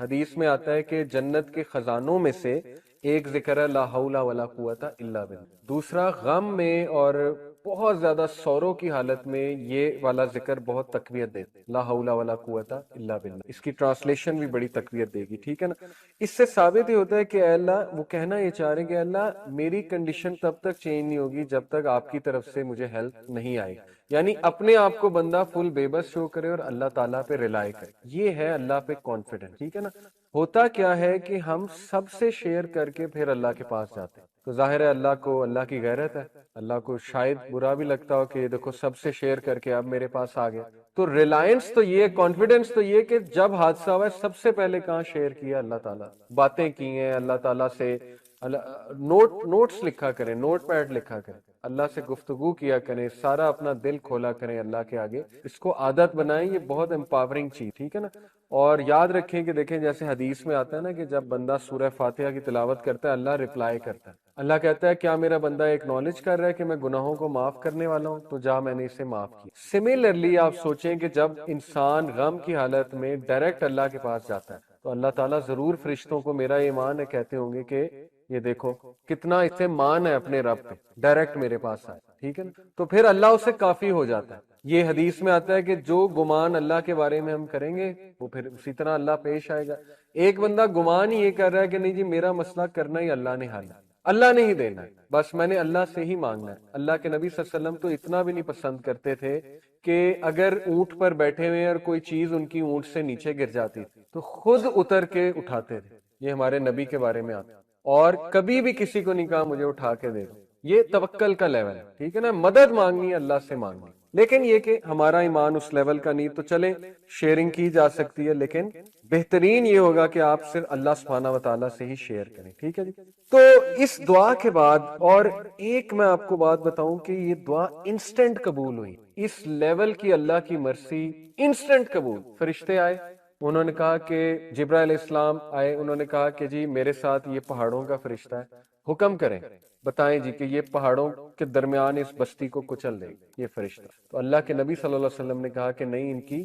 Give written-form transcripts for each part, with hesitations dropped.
حدیث میں آتا ہے کہ جنت کے خزانوں میں سے ایک ذکر ہے لا حول ولا قوت الا باللہ، دوسرا غم میں اور بہت زیادہ سوروں کی حالت میں یہ والا ذکر بہت تقویت دے، لا حول ولا قوت الا باللہ، اس کی ٹرانسلیشن بھی بڑی تقویت دے گی، ٹھیک ہے نا۔ اس سے ثابت ہی ہوتا ہے کہ اے اللہ، وہ کہنا یہ چاہ رہے ہیں کہ اے اللہ میری کنڈیشن تب تک چینج نہیں ہوگی جب تک آپ کی طرف سے مجھے ہیلپ نہیں آئے، یعنی اپنے آپ کو بندہ فل بے بس شو کرے اور اللہ تعالیٰ پہ ریلائی کرے، یہ ہے اللہ پہ کانفیڈنس، ٹھیک ہے نا۔ ہوتا کیا ہے کہ ہم سب سے شیئر کر کے پھر اللہ کے پاس جاتے ہیں، تو ظاہر ہے اللہ کو، اللہ کی غیرت ہے، اللہ کو شاید برا بھی لگتا ہو کہ یہ دیکھو سب سے شیئر کر کے اب میرے پاس آ گیا۔ تو ریلائنس تو یہ، کانفیڈنس تو یہ کہ جب حادثہ ہوا ہے سب سے پہلے کہاں شیئر کیا؟ اللہ تعالیٰ، باتیں کی ہیں اللہ تعالیٰ سے، نوٹس لکھا کریں، نوٹ پیڈ لکھا کریں، اللہ سے گفتگو کیا کریں، سارا اپنا دل کھولا کریں اللہ کے آگے، اس کو عادت بنائیں، یہ بہت امپاورنگ چیز، ٹھیک ہے نا۔ اور یاد رکھیں کہ دیکھیں جیسے حدیث میں آتا ہے نا کہ جب بندہ سورہ فاتحہ کی تلاوت کرتا ہے اللہ رپلائی کرتا ہے، اللہ کہتا ہے کیا میرا بندہ ایکنالج کر رہا ہے کہ میں گناہوں کو معاف کرنے والا ہوں؟ تو جا میں نے اسے معاف کیا۔ سملرلی آپ سوچیں کہ جب انسان غم کی حالت میں ڈائریکٹ اللہ کے پاس جاتا ہے تو اللہ تعالیٰ ضرور فرشتوں کو، میرا ایمان ہے، کہتے ہوں گے کہ یہ دیکھو کتنا اسے مان ہے اپنے رب پہ، ڈائریکٹ میرے پاس آئے، ٹھیک ہے نا۔ تو پھر اللہ اسے کافی ہو جاتا ہے۔ یہ حدیث میں آتا ہے کہ جو گمان اللہ کے بارے میں ہم کریں گے وہ پھر اسی طرح اللہ پیش آئے گا۔ ایک بندہ گمان ہی یہ کر رہا ہے کہ نہیں جی میرا مسئلہ کرنا ہی اللہ نے حل ہے، اللہ نے ہی دینا ہے، بس میں نے اللہ سے ہی مانگنا ہے۔ اللہ کے نبی صلی اللہ علیہ وسلم تو اتنا بھی نہیں پسند کرتے تھے کہ اگر اونٹ پر بیٹھے ہوئے اور کوئی چیز ان کی اونٹ سے نیچے گر جاتی تو خود اتر کے اٹھاتے تھے، یہ ہمارے نبی کے بارے میں آتا ہے۔ اور کبھی بھی کسی کو نہیں کہا مجھے اٹھا کے دے دو، یہ توکل کا لیول ہے، ٹھیک ہے نا، مدد مانگنی ہے اللہ سے مانگنی۔ لیکن یہ کہ ہمارا ایمان اس لیول کا نہیں، تو چلیں شیئرنگ کی جا سکتی ہے، لیکن بہترین یہ ہوگا کہ آپ صرف اللہ سبحانہ و تعالیٰ سے ہی شیئر کریں، ٹھیک ہے جی۔ تو اس دعا کے بعد اور ایک میں آپ کو بات بتاؤں کہ یہ دعا انسٹنٹ قبول ہوئی، اس لیول کی اللہ کی مرسی انسٹنٹ قبول۔ فرشتے آئے، انہوں نے کہا کہ جبرائیل علیہ السلام آئے، انہوں نے کہا کہ جی میرے ساتھ یہ پہاڑوں کا فرشتہ ہے، حکم کریں، بتائیں جی کہ یہ پہاڑوں کے درمیان اس بستی کو کچل دے یہ فرشتہ۔ تو اللہ کے نبی صلی اللہ علیہ وسلم نے کہا کہ نہیں، ان کی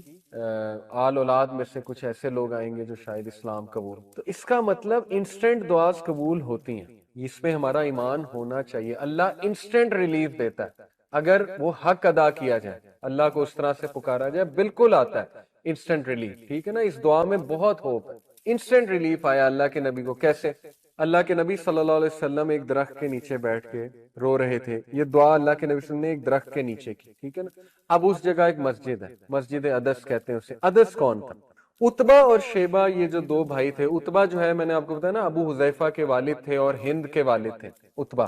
آل اولاد میں سے کچھ ایسے لوگ آئیں گے جو شاید اسلام قبول۔ تو اس کا مطلب انسٹنٹ دعاز قبول ہوتی ہیں، اس میں ہمارا ایمان ہونا چاہیے۔ اللہ انسٹنٹ ریلیف دیتا ہے اگر وہ حق ادا کیا جائے، اللہ کو اس طرح سے پکارا جائے، بالکل آتا ہے انسٹنٹ ریلیف، ٹھیک ہے نا۔ اس دعا میں بہت ہوپ ہے۔ انسٹنٹ ریلیف آیا اللہ کے نبی کو، کیسے؟ اللہ کے نبی صلی اللہ علیہ وسلم ایک درخت کے نیچے بیٹھ کے رو رہے تھے، یہ دعا اللہ کے نبی صلی اللہ علیہ وسلم نے ایک درخت کے نیچے کی، ٹھیک ہے نا۔ اب اس جگہ ایک مسجد ہے، مسجد عدس کہتے ہیں اسے۔ عدس کون تھا؟ اتبا اور شیبہ، یہ جو دو بھائی تھے۔ اتبا جو ہے میں نے آپ کو بتایا نا ابو حذیفہ کے والد تھے اور ہند کے والد تھے اتبا۔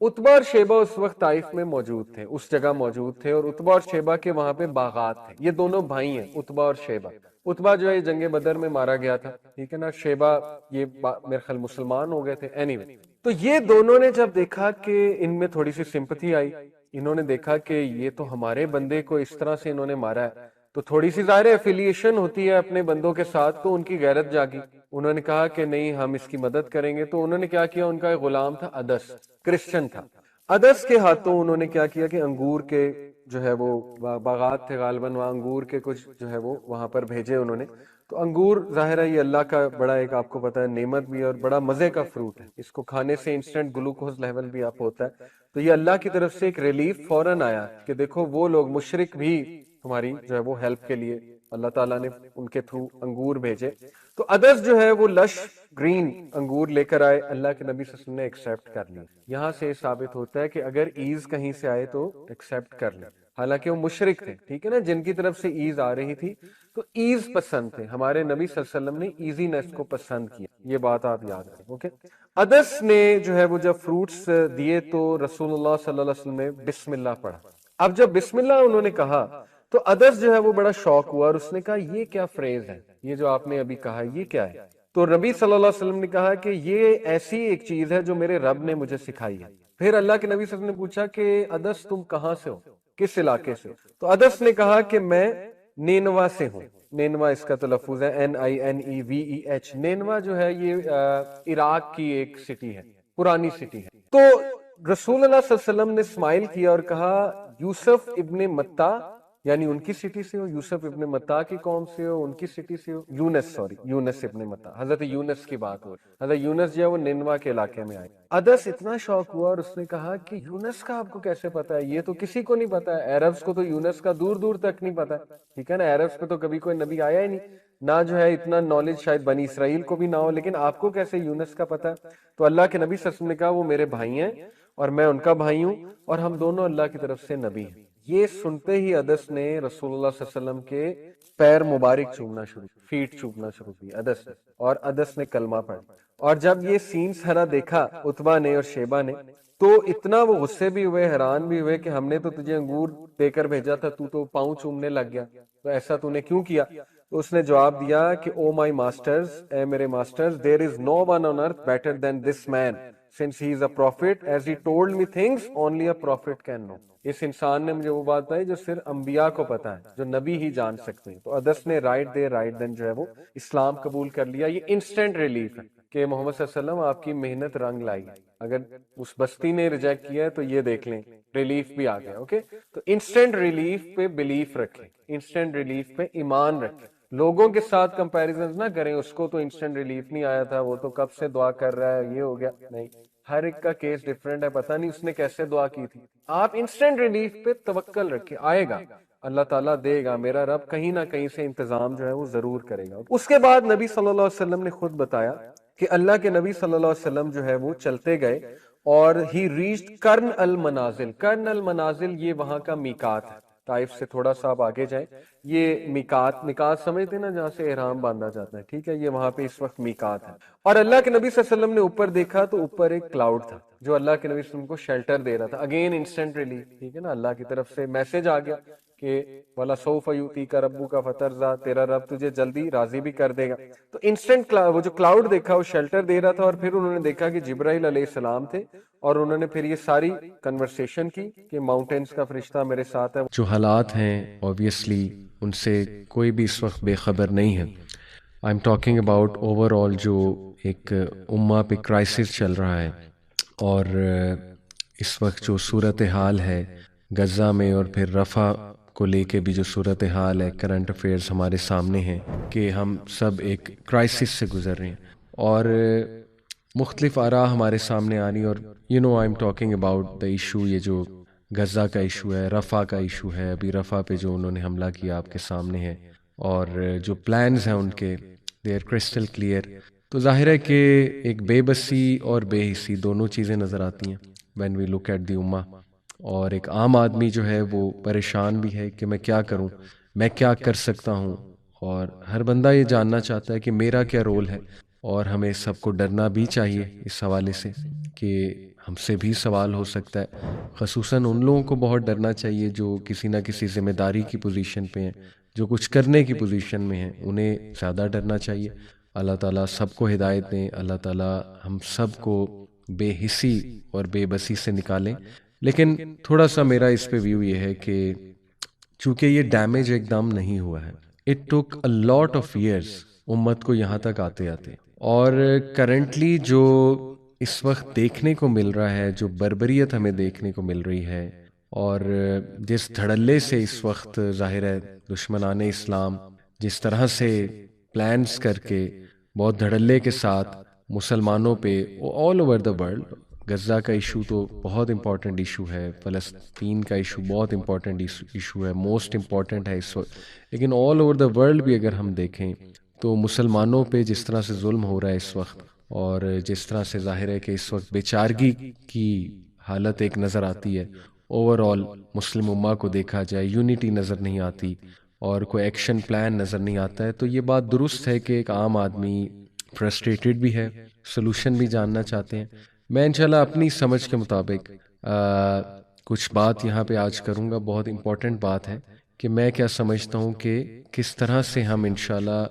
اتبا اور شیبہ اس وقت طائف میں موجود تھے، اس جگہ موجود تھے، اور اتبا اور شیبہ کے وہاں پہ باغات تھے۔ یہ دونوں بھائی ہیں اتبا اور شیبہ۔ اتبا جو ہے جنگ بدر میں مارا گیا تھا، ٹھیک ہے نا۔ شیبہ یہ میرے خیال مسلمان ہو گئے تھے، اینی وے۔ تو یہ دونوں نے جب دیکھا کہ ان میں تھوڑی سی سمپتھی آئی، انہوں نے دیکھا کہ یہ تو ہمارے بندے کو اس طرح سے انہوں نے مارا ہے، تو تھوڑی سی ظاہر ایفیلیشن ہوتی ہے اپنے بندوں کے ساتھ، تو ان کی غیرت جاگی۔ انہوں نے کہا کہ نہیں ہم اس کی مدد کریں گے۔ تو انہوں نے کیا کیا، ان کا ایک غلام تھا عدس، کرسچن تھا، عدس کے ہاتھوں انہوں نے کیا کیا کہ انگور کے جو ہے وہ باغات تھے غالباً، وہاں انگور کے کچھ جو ہے وہ وہاں پر بھیجے انہوں نے۔ تو انگور ظاہر ہے یہ اللہ کا بڑا ایک آپ کو پتہ ہے نعمت بھی ہے اور بڑا مزے کا فروٹ ہے، اس کو کھانے سے انسٹنٹ گلوکوز لیول بھی آپ ہوتا ہے۔ تو یہ اللہ کی طرف سے ایک ریلیف فوراً آیا کہ دیکھو وہ لوگ مشرک بھی ہماری جو ہے وہ ہیلپ کے لیے اللہ تعالیٰ نے ان کے تھرو انگور بھیجے۔ تو عدس جو ہے وہ لش گرین انگور لے کر آئے، اللہ کے نبی صلی اللہ علیہ وسلم نے ایکسیپٹ کر لی۔ یہاں سے ثابت ہوتا ہے کہ اگر ایز کہیں سے آئے تو ایکسیپٹ کر لیں، حالانکہ وہ مشرک تھے، ٹھیک ہے نا، جن کی طرف سے ایز آ رہی تھی تو ایز پسند تھے۔ ہمارے نبی صلی اللہ علیہ وسلم نے ایزینس کو پسند کیا، یہ بات آپ یاد رکھیں، اوکے۔ عدس نے جو ہے وہ جب فروٹس دیے تو رسول اللہ صلی اللہ علیہ وسلم نے بسم اللہ پڑھا۔ اب جب بسم اللہ انہوں نے کہا تو عدس جو ہے وہ بڑا شوق ہوا اور اس نے کہا یہ کیا فریز ہے، یہ جو آپ نے ابھی کہا یہ کیا ہے؟ تو نبی صلی اللہ علیہ وسلم نے کہا کہ یہ ایسی ایک چیز ہے جو میرے رب نے مجھے سکھائی ہے۔ پھر اللہ کے نبی صلی اللہ علیہ وسلم نے پوچھا کہ عدس تم کہاں سے ہو، کس علاقے سے؟ تو عدس نے کہا کہ میں نینوا سے ہوں۔ نینوا اس کا تلفظ ہے NINEVEH۔ نینوا جو ہے یہ عراق کی ایک سٹی ہے، پرانی سٹی ہے۔ تو رسول اللہ صلی اللہ علیہ وسلم نے اسمائل کیا اور کہا یوسف ابن متا یعنی ان کی سٹی سے ہو، یوسف ابن متا کی قوم سے ہو، ان کی سٹی سے ہو، یونس ابن متا، حضرت یونس کی بات ہو، حضرت یونس جو ہے وہ نینوا کے علاقے میں آئے۔ ادس اتنا شوق ہوا اور اس نے کہا کہ یونس کا آپ کو کیسے پتا ہے؟ یہ تو کسی کو نہیں پتا ہے، عربز کو تو یونس کا دور دور تک نہیں پتا، ٹھیک ہے نا، عربز پہ تو کبھی کوئی نبی آیا ہی نہیں، نہ جو ہے اتنا نالج شاید بنی اسرائیل کو بھی نہ ہو، لیکن آپ کو کیسے یونس کا پتا ہے؟ تو اللہ کے نبی صلی اللہ علیہ وسلم نے کہا وہ میرے بھائی ہیں اور میں ان کا بھائی ہوں، اور ہم دونوں اللہ کی طرف سے نبی ہیں۔ یہ سنتے ہی ادس نے رسول اللہ صلی اللہ علیہ وسلم کے پیر مبارک چومنا شروع، فیٹ چومنا شروع کی ادس نے، اور ادس نے کلمہ پڑھا۔ اور جب یہ سین سارا دیکھا عتبہ نے اور شیبہ نے، تو اتنا وہ غصے بھی ہوئے، حیران بھی ہوئے کہ ہم نے تو تجھے انگور دے کر بھیجا تھا، تو پاؤں چومنے لگ گیا، تو ایسا تو نے کیوں کیا؟ تو اس نے جواب دیا کہ او مائی ماسٹرز، اے میرے masters, there is no one on earth better than this man since he is a prophet as he told me things only a prophet can know۔ اس انسان نے مجھے وہ بات بتائی جو صرف انبیاء کو پتا ہے، جو نبی ہی جان سکتے ہیں۔ تو ادس نے رائٹ دین جو ہے وہ اسلام قبول کر لیا۔ یہ انسٹنٹ ریلیف ہے کہ محمد صلی اللہ علیہ وسلم آپ کی محنت رنگ لائی ہے۔ اگر اس بستی نے ریجیکٹ کیا ہے تو یہ دیکھ لیں ریلیف بھی آ گیا۔ اوکے، تو انسٹنٹ ریلیف پہ بلیف رکھیں، انسٹنٹ ریلیف پہ ایمان رکھیں، لوگوں کے ساتھ کمپیریزنز نہ کریں، اس کو تو انسٹنٹ ریلیف نہیں آیا تھا، وہ تو کب سے دعا کر رہا ہے، یہ ہو گیا، نہیں، ہر ایک کا کیس ڈیفرنٹ ہے، پتہ نہیں اس نے کیسے دعا کی تھی۔ آپ انسٹنٹ ریلیف پہ توکل رکھیں، آئے گا، اللہ تعالیٰ دے گا، میرا رب کہیں نہ کہیں سے انتظام جو ہے وہ ضرور کرے گا۔ اس کے بعد نبی صلی اللہ علیہ وسلم نے خود بتایا کہ اللہ کے نبی صلی اللہ علیہ وسلم جو ہے وہ چلتے گئے اور ہی ریچڈ کرن المنازل۔ کرن المنازل یہ وہاں کا میقات ہے، طائف سے تھوڑا سا آپ آگے جائیں، یہ میقات سمجھتے نا جہاں سے احرام باندھا جاتا ہے، ٹھیک ہے، یہ وہاں پہ اس وقت میقات ہے۔ اور اللہ کے نبی صلی اللہ علیہ وسلم نے اوپر دیکھا تو اوپر ایک کلاؤڈ تھا جو اللہ کے نبی صلی اللہ علیہ وسلم کو شیلٹر دے رہا تھا۔ اگین انسٹنٹ ریلیف، ٹھیک ہے نا، اللہ کی طرف سے میسج آ گیا کہ وَلَسَوْفَ يُؤْتِيكَ رَبُّكَ فَتَرْضَىٰ، تیرا رب تجھے جلدی راضی بھی کر دے گا۔ تو انسٹنٹ وہ جو کلاؤڈ دیکھا وہ شیلٹر دے رہا تھا، اور پھر انہوں نے دیکھا کہ جبرائیل علیہ السلام تھے، اور انہوں نے پھر یہ ساری کنورسیشن کی کہ ماؤنٹینز کا فرشتہ میرے ساتھ ہے۔ جو حالات ہیں obviously ان سے کوئی بھی اس وقت بے خبر نہیں ہے۔ I am talking about over all جو ایک امہ پہ کرائسس چل رہا ہے، اور اس وقت جو صورتحال ہے غزہ میں، اور پھر رفح کو لے کے بھی جو صورتحال ہے، کرنٹ افیئرز ہمارے سامنے ہیں کہ ہم سب ایک کرائسس سے گزر رہے ہیں، اور مختلف آراء ہمارے سامنے آ رہی، اور I am talking about the issue, یہ جو غزہ کا ایشو ہے، رفح کا ایشو ہے، ابھی رفح پہ جو انہوں نے حملہ کیا آپ کے سامنے ہے، اور جو پلانز ہیں ان کے دے آر کرسٹل کلیئر۔ تو ظاہر ہے کہ ایک بے بسی اور بے حسی دونوں چیزیں نظر آتی ہیں when we look at the امہ، اور ایک عام آدمی جو ہے وہ پریشان بھی ہے کہ میں کیا کروں، میں کیا کر سکتا ہوں، اور ہر بندہ یہ جاننا چاہتا ہے کہ میرا کیا رول ہے، اور ہمیں سب کو ڈرنا بھی چاہیے اس حوالے سے کہ ہم سے بھی سوال ہو سکتا ہے۔ خصوصاً ان لوگوں کو بہت ڈرنا چاہیے جو کسی نہ کسی ذمہ داری کی پوزیشن پہ ہیں، جو کچھ کرنے کی پوزیشن میں ہیں، انہیں زیادہ ڈرنا چاہیے۔ اللہ تعالیٰ سب کو ہدایت دیں، اللہ تعالیٰ ہم سب کو بے حسی اور بے بسی سے نکالیں۔ لیکن تھوڑا سا میرا اس پہ ویو یہ ہے کہ چونکہ یہ ڈیمیج ایک دم نہیں ہوا ہے، it took a lot of years امت کو یہاں تک آتے آتے، اور کرنٹلی جو اس وقت دیکھنے کو مل رہا ہے، جو بربریت ہمیں دیکھنے کو مل رہی ہے، اور جس دھڑلے سے اس وقت ظاہر ہے دشمنان اسلام جس طرح سے پلانز کر کے بہت دھڑلے کے ساتھ مسلمانوں پہ all over the world, Gaza کا ایشو تو بہت امپورٹنٹ ایشو ہے، فلسطین کا ایشو بہت امپورٹنٹ ایشو ہے، موسٹ امپورٹنٹ ہے اس وقت، لیکن آل اوور دا ورلڈ بھی اگر ہم دیکھیں تو مسلمانوں پہ جس طرح سے ظلم ہو رہا ہے اس وقت، اور جس طرح سے ظاہر ہے کہ اس وقت بیچارگی کی حالت ایک نظر آتی ہے، اوور آل مسلم امہ کو دیکھا جائے یونٹی نظر نہیں آتی، اور کوئی ایکشن پلان نظر نہیں آتا ہے، تو یہ بات درست ہے کہ ایک عام آدمی فرسٹریٹڈ بھی ہے، سلوشن بھی جاننا چاہتے ہیں۔ میں انشاءاللہ اپنی سمجھ کے مطابق کچھ بات یہاں پہ آج کروں گا، بہت امپورٹنٹ بات ہے کہ میں کیا سمجھتا ہوں کہ کس طرح سے ہم انشاءاللہ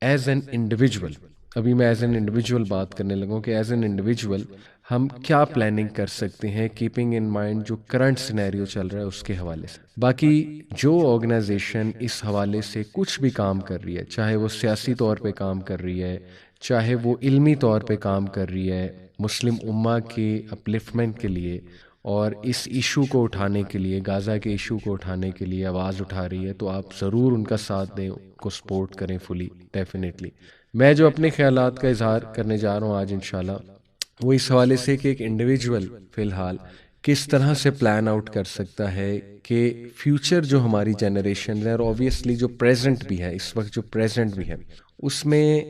ایز این انڈیویجول، ابھی میں ایز این انڈیویجول بات کرنے لگوں کہ ایز این انڈیویجول ہم کیا پلاننگ کر سکتے ہیں، کیپنگ ان مائنڈ جو کرنٹ سینیریو چل رہا ہے اس کے حوالے سے۔ باقی جو آرگنائزیشن اس حوالے سے کچھ بھی کام کر رہی ہے، چاہے وہ سیاسی طور پہ کام کر رہی ہے، چاہے وہ علمی طور پہ کام کر رہی ہے مسلم امہ کے اپلفمنٹ کے لیے، اور اس ایشو کو اٹھانے کے لیے، غازہ کے ایشو کو اٹھانے کے لیے آواز اٹھا رہی ہے، تو آپ ضرور ان کا ساتھ دیں، ان کو سپورٹ کریں فلی، ڈیفینیٹلی۔ میں جو اپنے خیالات کا اظہار کرنے جا رہا ہوں آج انشاءاللہ، وہ اس حوالے سے کہ ایک انڈیویجول فی الحال کس طرح سے پلان آؤٹ کر سکتا ہے کہ فیوچر جو ہماری جنریشن ہے، اور اوبیسلی جو پریزنٹ بھی ہے، اس وقت جو پریزنٹ بھی ہے، اس میں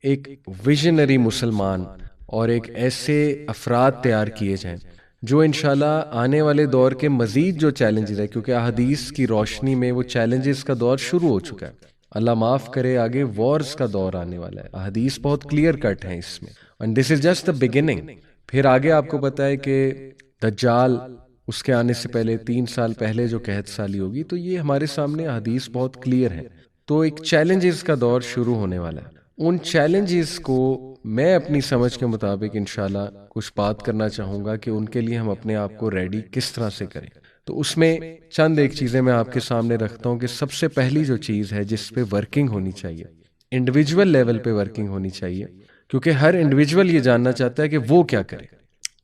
ایک ویژنری مسلمان اور ایک ایسے افراد تیار کیے جائیں جو انشاءاللہ آنے والے دور کے مزید جو چیلنجز ہے، کیونکہ احادیث کی روشنی میں وہ چیلنجز کا دور شروع ہو چکا ہے، اللہ معاف کرے آگے وارز کا دور آنے والا ہے، احادیث بہت کلیئر کٹ ہیں اس میں، and this is just the beginning. پھر آگے آپ کو پتہ ہے کہ دجال اس کے آنے سے پہلے 3 سال پہلے جو قحط سالی ہوگی، تو یہ ہمارے سامنے احادیث بہت کلیئر ہیں، تو ایک چیلنجز کا دور شروع ہونے والا ہے۔ ان چیلنجز کو میں اپنی سمجھ کے مطابق انشاءاللہ کچھ بات کرنا چاہوں گا کہ ان کے لیے ہم اپنے آپ کو ریڈی کس طرح سے کریں۔ تو اس میں چند ایک چیزیں میں آپ کے سامنے رکھتا ہوں کہ سب سے پہلی جو چیز ہے جس پہ ورکنگ ہونی چاہیے، انڈیویجول لیول پہ ورکنگ ہونی چاہیے، کیونکہ ہر انڈیویجول یہ جاننا چاہتا ہے کہ وہ کیا کرے۔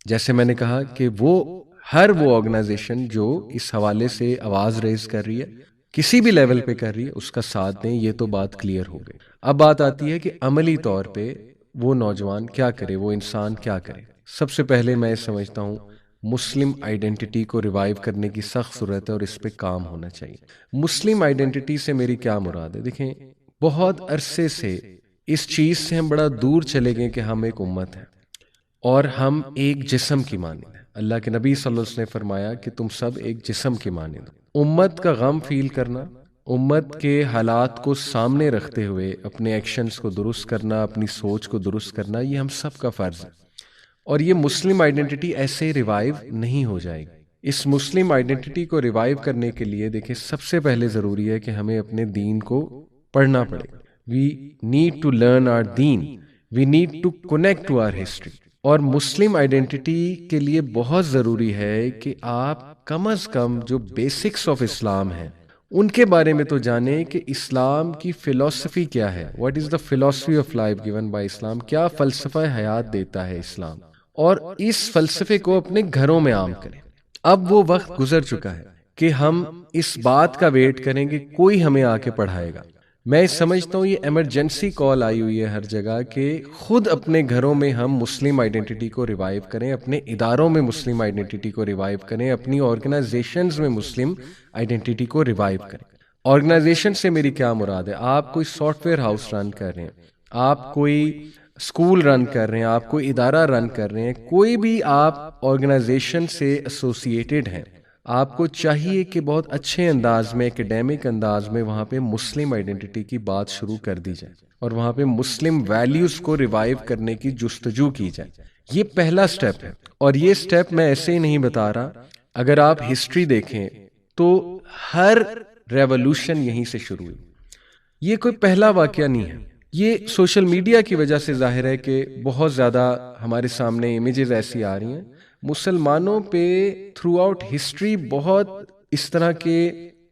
جیسے میں نے کہا کہ ہر وہ آرگنائزیشن جو اس حوالے سے آواز ریز کر رہی ہے، کسی بھی لیول پہ کر رہی ہے، اس کا ساتھ دیں، یہ تو بات کلیئر ہو گئی۔ اب بات آتی ہے کہ عملی طور پہ وہ نوجوان کیا کرے، وہ انسان کیا کرے۔ سب سے پہلے میں سمجھتا ہوں مسلم آئیڈینٹی کو ریوائیو کرنے کی سخت ضرورت ہے، اور اس پہ کام ہونا چاہیے۔ مسلم آئیڈینٹی سے میری کیا مراد ہے؟ دیکھیں، بہت عرصے سے اس چیز سے ہم بڑا دور چلے گئے کہ ہم ایک امت ہیں اور ہم ایک جسم کی مانند ہیں۔ اللہ کے نبی صلی اللہ علیہ وسلم نے فرمایا کہ تم سب ایک جسم کی مانند ہو۔ امت کا غم فیل کرنا، امت کے حالات کو سامنے رکھتے ہوئے اپنے ایکشنز کو درست کرنا، اپنی سوچ کو درست کرنا، یہ ہم سب کا فرض ہے، اور یہ مسلم آئیڈینٹی ایسے ریوائیو نہیں ہو جائے گی۔ اس مسلم آئیڈینٹی کو ریوائیو کرنے کے لیے دیکھیں، سب سے پہلے ضروری ہے کہ ہمیں اپنے دین کو پڑھنا پڑے۔ We need to learn our دین، we need to connect to our history. اور مسلم آئیڈینٹی کے لیے بہت ضروری ہے کہ آپ کم از کم جو بیسکس آف اسلام ہیں ان کے بارے میں تو جانیں کہ اسلام کی فلسفی کیا ہے، واٹ از دا فلسفی آف لائف گیون بائی اسلام، کیا فلسفہ حیات دیتا ہے اسلام، اور اس فلسفے کو اپنے گھروں میں عام کریں۔ اب وہ وقت گزر چکا ہے کہ ہم اس بات کا ویٹ کریں کہ کوئی ہمیں آ کے پڑھائے گا۔ میں سمجھتا ہوں یہ ایمرجنسی کال آئی ہوئی ہے ہر جگہ کہ خود اپنے گھروں میں ہم مسلم آئیڈینٹی کو ریوائیو کریں، اپنے اداروں میں مسلم آئیڈینٹی کو ریوائیو کریں، اپنی آرگنائزیشنز میں مسلم آئیڈینٹی کو ریوائیو کریں۔ آرگنائزیشن سے میری کیا مراد ہے؟ آپ کوئی سافٹ ویئر ہاؤس رن کر رہے ہیں، آپ کوئی اسکول رن کر رہے ہیں، آپ کوئی ادارہ رن کر رہے ہیں، کوئی بھی آپ آرگنائزیشن سے ایسوسیٹڈ ہیں، آپ کو چاہیے کہ بہت اچھے انداز میں، ایکیڈیمک انداز میں وہاں پہ مسلم آئیڈینٹی کی بات شروع کر دی جائے، اور وہاں پہ مسلم ویلیوز کو ریوائیو کرنے کی جستجو کی جائے۔ یہ پہلا سٹیپ ہے، اور یہ سٹیپ میں ایسے ہی نہیں بتا رہا۔ اگر آپ ہسٹری دیکھیں تو ہر ریولوشن یہیں سے شروع ہوئی، یہ کوئی پہلا واقعہ نہیں ہے۔ یہ سوشل میڈیا کی وجہ سے ظاہر ہے کہ بہت زیادہ ہمارے سامنے امیجز ایسی آ رہی ہیں۔ مسلمانوں پہ تھرو آؤٹ ہسٹری بہت اس طرح کے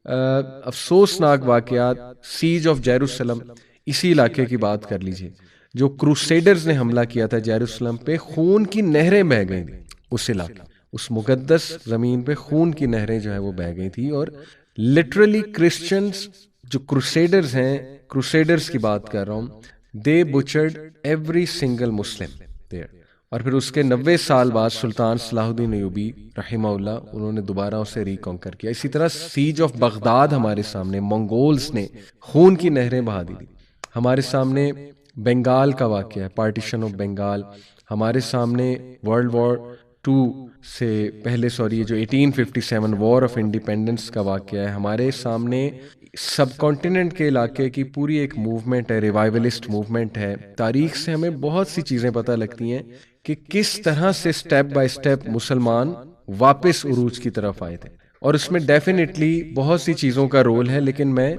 افسوسناک واقعات، سیج آف جیروسلم، اسی علاقے کی بات کر لیجئے، جو کروسیڈرز نے حملہ کیا تھا جیروسلم پہ، خون کی نہریں بہہ گئی تھیں اس علاقے، اس مقدس زمین پہ خون کی نہریں جو ہے وہ بہہ گئی تھی، اور لٹرلی کرسچنز جو کروسیڈرز ہیں، کروسیڈرز کی بات کر رہا ہوں، دے بچرڈ ایوری سنگل مسلم دیئر۔ اور پھر اس کے 90 سال بعد سلطان صلاح الدین ایوبی رحمہ اللہ، انہوں نے دوبارہ اسے ریکانکر کیا۔ اسی طرح سیج آف بغداد ہمارے سامنے منگولز نے خون کی نہریں بہا دی تھی۔ ہمارے سامنے بنگال کا واقعہ ہے، پارٹیشن آف بنگال، ہمارے سامنے ورلڈ وار 2 سے پہلے جو 1857 وار آف انڈیپینڈنس کا واقعہ ہے، ہمارے سامنے سب کانٹیننٹ کے علاقے کی پوری ایک موومنٹ ہے، ریوائولسٹ موومنٹ ہے۔ تاریخ سے ہمیں بہت سی چیزیں پتہ لگتی ہیں کہ کس طرح سے سٹیپ بائی سٹیپ مسلمان واپس عروج کی طرف آئے تھے، اور اس میں ڈیفینیٹلی بہت سی چیزوں کا رول ہے، لیکن میں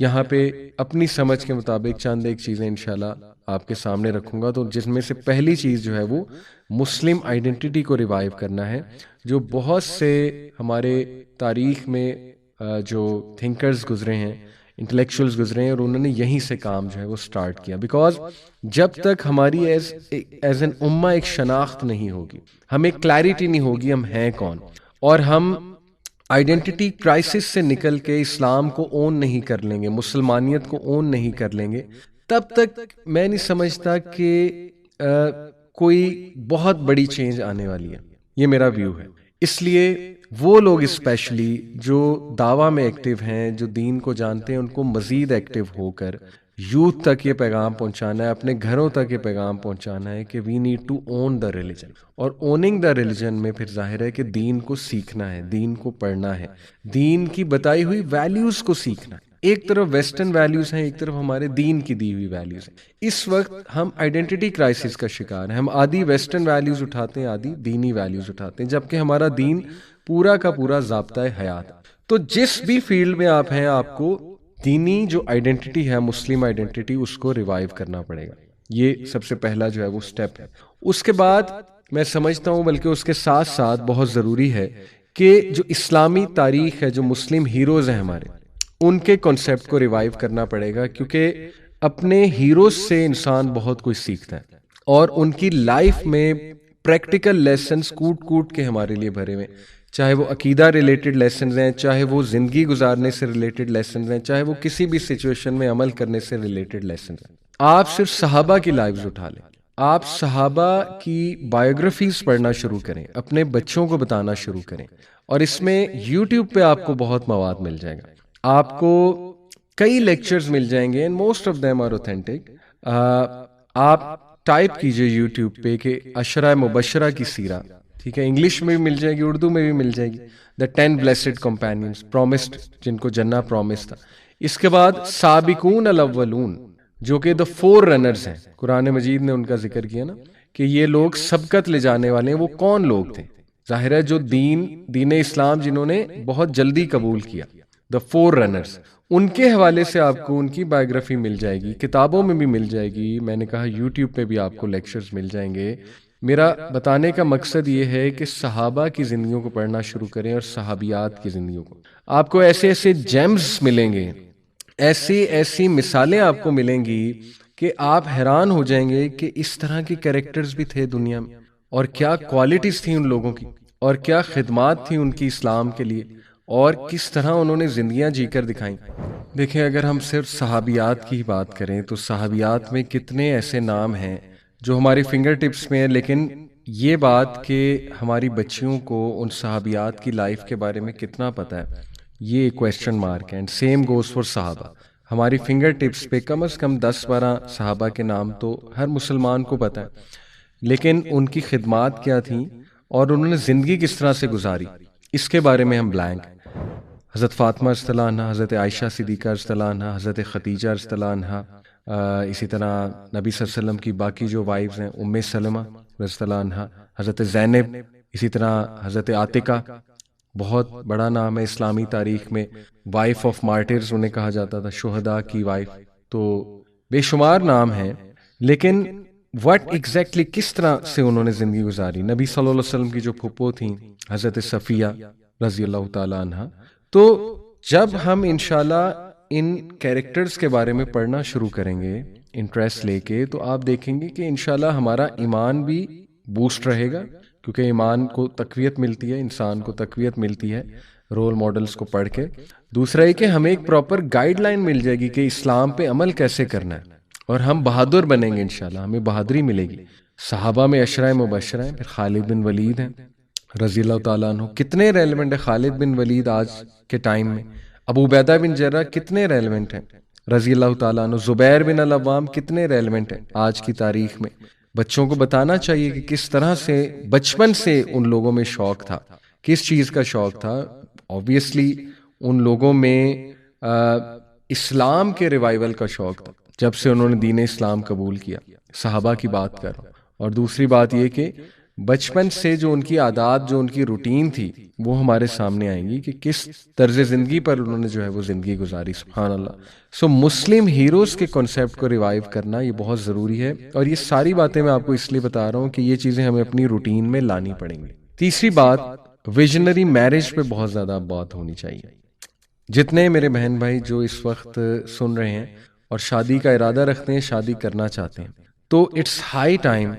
یہاں پہ اپنی سمجھ کے مطابق چند ایک چیزیں انشاءاللہ آپ کے سامنے رکھوں گا۔ تو جس میں سے پہلی چیز جو ہے وہ مسلم آئیڈینٹی کو ریوائیو کرنا ہے، جو بہت سے ہمارے تاریخ میں جو تھنکرز گزرے ہیں، انٹلیکچوئلز گزرے ہیں، اور انہوں نے یہیں سے کام جو ہے وہ سٹارٹ کیا۔ بیکاز جب تک ہماری ایز این امہ ایک شناخت نہیں ہوگی، ہمیں کلیریٹی نہیں ہوگی ہم ہیں کون، اور ہم آئیڈینٹی کرائسس سے نکل کے اسلام کو اون نہیں کر لیں گے، مسلمانیت کو اون نہیں کر لیں گے، تب تک میں نہیں سمجھتا کہ کوئی بہت بڑی چینج آنے والی ہے. یہ میرا ویو ہے. اس لیے وہ لوگ اسپیشلی جو دعویٰ میں ایکٹیو ہیں، جو دین کو جانتے ہیں، ان کو مزید ایکٹیو ہو کر یوتھ تک یہ پیغام پہنچانا ہے، اپنے گھروں تک یہ پیغام پہنچانا ہے کہ we need to own the religion. اور اوننگ دا ریلیجن میں پھر ظاہر ہے کہ دین کو سیکھنا ہے، دین کو پڑھنا ہے، دین کی بتائی ہوئی ویلیوز کو سیکھنا ہے. ایک طرف ویسٹرن ویلیوز ہیں، ایک طرف ہمارے دین کی دی ہوئی ویلیوز ہیں. اس وقت ہم آئیڈینٹی کرائسس کا شکار ہیں. ہم آدھی ویسٹرن ویلیوز اٹھاتے ہیں، آدھی دینی ویلیوز اٹھاتے ہیں، جبکہ ہمارا دین پورا کا پورا ضابطۂ حیات. تو جس بھی فیلڈ میں آپ ہیں، آپ کو دینی جو آئیڈینٹی ہے، مسلم آئیڈینٹی، اس کو ریوائیو کرنا پڑے گا. یہ سب سے پہلا جو ہے وہ سٹیپ ہے. اس کے بعد میں سمجھتا ہوں، بلکہ اس کے ساتھ ساتھ بہت ضروری ہے کہ جو اسلامی تاریخ ہے، جو مسلم ہیروز ہیں ہمارے، ان کے کنسیپٹ کو ریوائیو کرنا پڑے گا، کیونکہ اپنے ہیروز سے انسان بہت کچھ سیکھتا ہے اور ان کی لائف میں پریکٹیکل لیسنز کوٹ کوٹ کے ہمارے لیے بھرے ہوئے، چاہے وہ عقیدہ ریلیٹڈ لیسنز ہیں، چاہے وہ زندگی گزارنے سے ریلیٹڈ لیسنز ہیں، چاہے وہ کسی بھی سچویشن میں عمل کرنے سے ریلیٹڈ لیسنز ہیں. آپ صرف صحابہ کی لائفز اٹھا لیں، آپ صحابہ کی بایوگرافیز پڑھنا شروع کریں، اپنے بچوں کو بتانا شروع کریں، اور اس میں یوٹیوب پہ آپ کو بہت مواد مل جائے گا. آپ کو کئی لیکچرز مل جائیں گے، most of them are authentic. آپ ٹائپ کیجئے یوٹیوب پہ کہ عشرہ مبشرہ کی سیرہ، ٹھیک ہے، انگلش میں بھی مل جائے گی، اردو میں بھی مل جائے گی. دا 10 بلیسڈ کمپینینز پرومسڈ، جن کو جنہ پرومس تھا. اس کے بعد سابقون الاولون، جو کہ دا فور رنرز ہیں. قرآن مجید نے ان کا ذکر کیا نا کہ یہ لوگ سبقت لے جانے والے ہیں. وہ کون لوگ تھے؟ ظاہر ہے جو دین اسلام جنہوں نے بہت جلدی قبول کیا، دا فور رنرز. ان کے حوالے سے آپ کو ان کی بایوگرافی مل جائے گی، کتابوں میں بھی مل جائے گی. میں نے کہا یوٹیوب پہ بھی آپ کو لیکچرز مل جائیں گے. میرا بتانے کا مقصد یہ ہے کہ صحابہ کی زندگیوں کو پڑھنا شروع کریں اور صحابیات کی زندگیوں کو. آپ کو ایسے ایسے جیمز ملیں گے، ایسی مثالیں آپ کو ملیں گی کہ آپ حیران ہو جائیں گے کہ اس طرح کے کریکٹرز بھی تھے دنیا میں، اور کیا کوالٹیز تھیں ان لوگوں کی، اور کیا خدمات تھیں ان کی اسلام کے لیے، اور کس طرح انہوں نے زندگیاں جی کر دکھائیں. دیکھیں، اگر ہم صرف صحابیات کی بات کریں تو صحابیات میں کتنے ایسے نام ہیں جو ہماری فنگر ٹپس میں ہیں، لیکن یہ بات کہ ہماری بچیوں کو ان صحابیات کی لائف کے بارے میں کتنا پتہ ہے، یہ ایک کویسچن مارک ہے. اینڈ سیم گوز فار صحابہ. ہماری فنگر ٹپس پہ کم از کم 10-12 صحابہ کے نام تو ہر مسلمان کو پتہ ہے، لیکن ان کی خدمات کیا تھیں اور انہوں نے زندگی کس طرح سے گزاری، اس کے بارے میں ہم بلینک. حضرت فاطمہ رضی اللہ عنہ، حضرت عائشہ صدیقہ رضی اللہ عنہ، حضرت خدیجہ رضی اللہ عنہ، اسی طرح نبی صلی اللہ علیہ وسلم کی باقی جو وائفز ہیں، ام سلمہ رضی اللہ عنہ، حضرت زینب، اسی طرح حضرت عاتقہ، بہت بڑا نام ہے اسلامی تاریخ میں، وائف آف مارٹرز انہیں کہا جاتا تھا، شہداء کی وائف. تو بے شمار نام ہیں، لیکن وٹ ایگزیکٹلی کس طرح سے انہوں نے زندگی گزاری. نبی صلی اللہ علیہ وسلم کی جو پھپھو تھیں حضرت صفیہ رضی اللہ تعالی عنہ. تو جب ہم انشاءاللہ ان کیریکٹرز کے بارے میں پڑھنا شروع کریں گے انٹریسٹ لے کے، تو آپ دیکھیں گے کہ انشاءاللہ ہمارا ایمان بھی بوسٹ رہے گا، کیونکہ ایمان کو تقویت ملتی ہے، انسان کو تقویت ملتی ہے رول ماڈلز کو پڑھ کے. دوسرا یہ کہ ہمیں ایک پراپر گائیڈ لائن مل جائے گی کہ اسلام پہ عمل کیسے کرنا ہے، اور ہم بہادر بنیں گے انشاءاللہ، ہمیں بہادری ملے گی. صحابہ میں عشرہ مبشرہ ہیں، پھر خالد بن ولید ہیں رضی اللہ تعالیٰ عنہ. کتنے ریلیونٹ ہے خالد بن ولید آج کے ٹائم میں. ابو عبیدہ بن جرح کتنے ریلیونٹ ہیں رضی اللہ تعالیٰ عنہ. زبیر بن العوام کتنے ریلیونٹ ہیں آج کی تاریخ میں. بچوں کو بتانا چاہیے کہ کس طرح سے بچپن سے ان لوگوں میں شوق تھا، کس چیز کا شوق تھا. آبویسلی ان لوگوں میں اسلام کے ریوائیول کا شوق تھا جب سے انہوں نے دین اسلام قبول کیا. صحابہ کی بات کر رہا ہوں. اور دوسری بات یہ کہ بچپن سے جو ان کی عادات، جو ان کی روٹین تھی، وہ ہمارے سامنے آئیں گی کہ کس طرز زندگی پر انہوں نے جو ہے وہ زندگی گزاری. سبحان اللہ. سو مسلم ہیروز کے کنسیپٹ کو ریوائیو کرنا یہ بہت ضروری ہے، اور یہ ساری باتیں میں آپ کو اس لیے بتا رہا ہوں کہ یہ چیزیں ہمیں اپنی روٹین میں لانی پڑیں گی. تیسری بات، ویژنری میرج پہ بہت زیادہ بات ہونی چاہیے. جتنے میرے بہن بھائی جو اس وقت سن رہے ہیں اور شادی کا ارادہ رکھتے ہیں، شادی کرنا چاہتے ہیں، تو اٹس ہائی ٹائم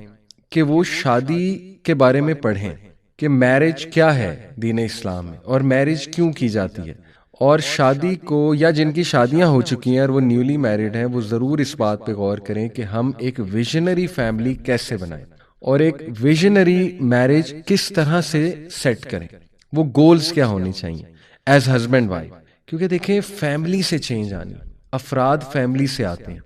کہ وہ شادی کے بارے میں پڑھیں کہ میرج کیا ہے دین اسلام میں اور میرج کیوں کی جاتی ہے، اور شادی کو، یا جن کی شادیاں ہو چکی ہیں اور وہ نیولی میرڈ ہیں، وہ ضرور اس بات پہ غور کریں کہ ہم ایک ویژنری فیملی کیسے بنائیں اور ایک ویژنری میرج کس طرح سے سیٹ کریں، وہ گولز کیا ہونے چاہیے ایز ہسبینڈ وائف. کیونکہ دیکھیں فیملی سے چینج آنی، افراد فیملی سے آتے ہیں.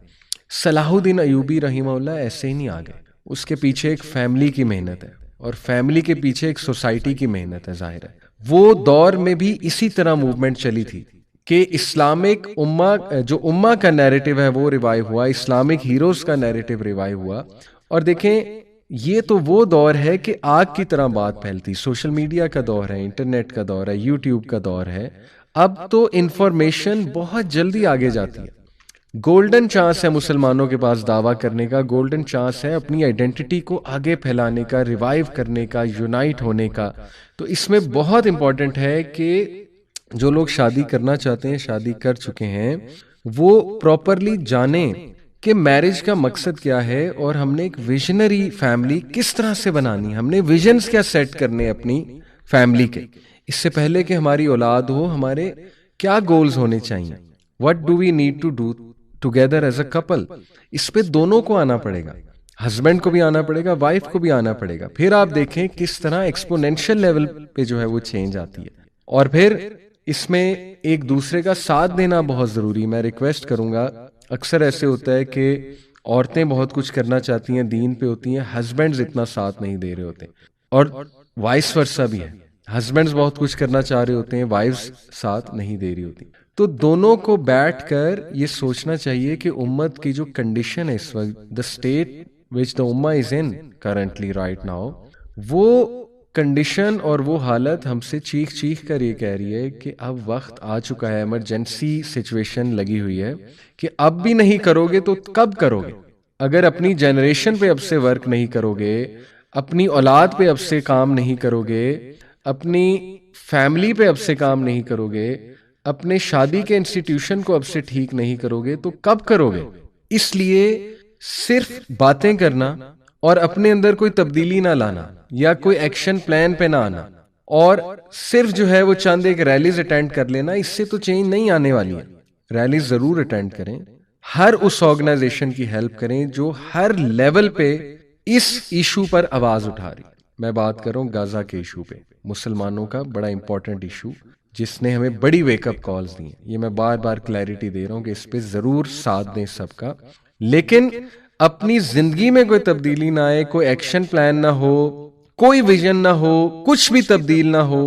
صلاح الدین ایوبی رحمہ اللہ ایسے ہی نہیں آ گئے، اس کے پیچھے ایک فیملی کی محنت ہے اور فیملی کے پیچھے ایک سوسائٹی کی محنت ہے. ظاہر ہے وہ دور میں بھی اسی طرح موومنٹ چلی تھی کہ اسلامک امہ، جو امہ کا نیریٹو ہے وہ ریوائیو ہوا، اسلامک ہیروز کا نیریٹو ریوائیو ہوا. اور دیکھیں یہ تو وہ دور ہے کہ آگ کی طرح بات پھیلتی، سوشل میڈیا کا دور ہے، انٹرنیٹ کا دور ہے، یوٹیوب کا دور ہے. اب تو انفارمیشن بہت جلدی آگے جاتی ہے. گولڈن چانس ہے مسلمانوں کے پاس دعویٰ کرنے کا، گولڈن چانس ہے اپنی آئیڈینٹی کو آگے پھیلانے کا، ریوائیو کرنے کا، یونائٹ ہونے کا. تو اس میں بہت امپورٹنٹ ہے کہ جو لوگ شادی کرنا چاہتے ہیں، شادی کر چکے ہیں، وہ پراپرلی جانیں کہ میرج کا مقصد کیا ہے اور ہم نے ایک ویژنری فیملی کس طرح سے بنانی، ہم نے ویژنز کیا سیٹ کرنے اپنی فیملی کے. اس سے پہلے کہ ہماری اولاد ہو، ہمارے کیا گولز ہونے چاہیے، what do we need to do together as a couple. اس پہ دونوں کو آنا پڑے گا، ہسبینڈ کو بھی آنا پڑے گا، وائف کو بھی آنا پڑے گا. پھر آپ دیکھیں کس طرح ایکسپونینشل لیول پہ جو ہے وہ چینج آتی ہے. اور پھر اس میں ایک دوسرے کا ساتھ دینا بہت ضروری. میں ریکویسٹ کروں گا، اکثر ایسے ہوتا ہے کہ عورتیں بہت کچھ کرنا چاہتی ہیں، دین پہ ہوتی ہیں، ہسبینڈز اتنا ساتھ نہیں دے رہے ہوتے، اور وائس ورسا بھی ہے، ہسبینڈز بہت کچھ کرنا چاہ رہے ہوتے ہیں، وائفز ساتھ نہیں دے رہی ہوتی. تو دونوں کو بیٹھ کر یہ سوچنا چاہیے کہ امت کی جو کنڈیشن ہے اس وقت، دا اسٹیٹ وچ دا امہ از ان کرنٹلی رائٹ ناؤ، وہ کنڈیشن اور وہ حالت ہم سے چیخ چیخ کر یہ کہہ رہی ہے کہ اب وقت آ چکا ہے، ایمرجنسی سچویشن لگی ہوئی ہے کہ اب بھی نہیں کرو گے تو کب کرو گے؟ اگر اپنی جنریشن پہ اب سے ورک نہیں کرو گے، اپنی اولاد پہ اب سے کام نہیں کرو گے، اپنی فیملی پہ اب سے کام نہیں کرو گے، اپنے شادی کے انسٹیٹیوشن کو اب سے ٹھیک نہیں کرو گے تو کب کرو گے؟ اس لیے صرف باتیں کرنا اور اپنے اندر کوئی تبدیلی نہ لانا یا کوئی ایکشن پلان پہ نہ آنا اور صرف جو ہے وہ چند ایک ریلیز اٹینڈ کر لینا، اس سے تو چینج نہیں آنے والی ہے. ریلیز ضرور اٹینڈ کریں، ہر اس آرگنائزیشن کی ہیلپ کریں جو ہر لیول پہ اس ایشو پر آواز اٹھا رہی. میں بات کروں غزہ کے ایشو پہ، مسلمانوں کا بڑا امپورٹنٹ ایشو جس نے ہمیں بڑی ویک اپ کالز دی ہیں. یہ میں بار بار کلیئرٹی دے رہا ہوں کہ اس پہ ضرور ساتھ دیں سب کا، لیکن اپنی زندگی میں کوئی تبدیلی نہ آئے، کوئی ایکشن پلان نہ ہو، کوئی ویژن نہ ہو، کچھ بھی تبدیل نہ ہو،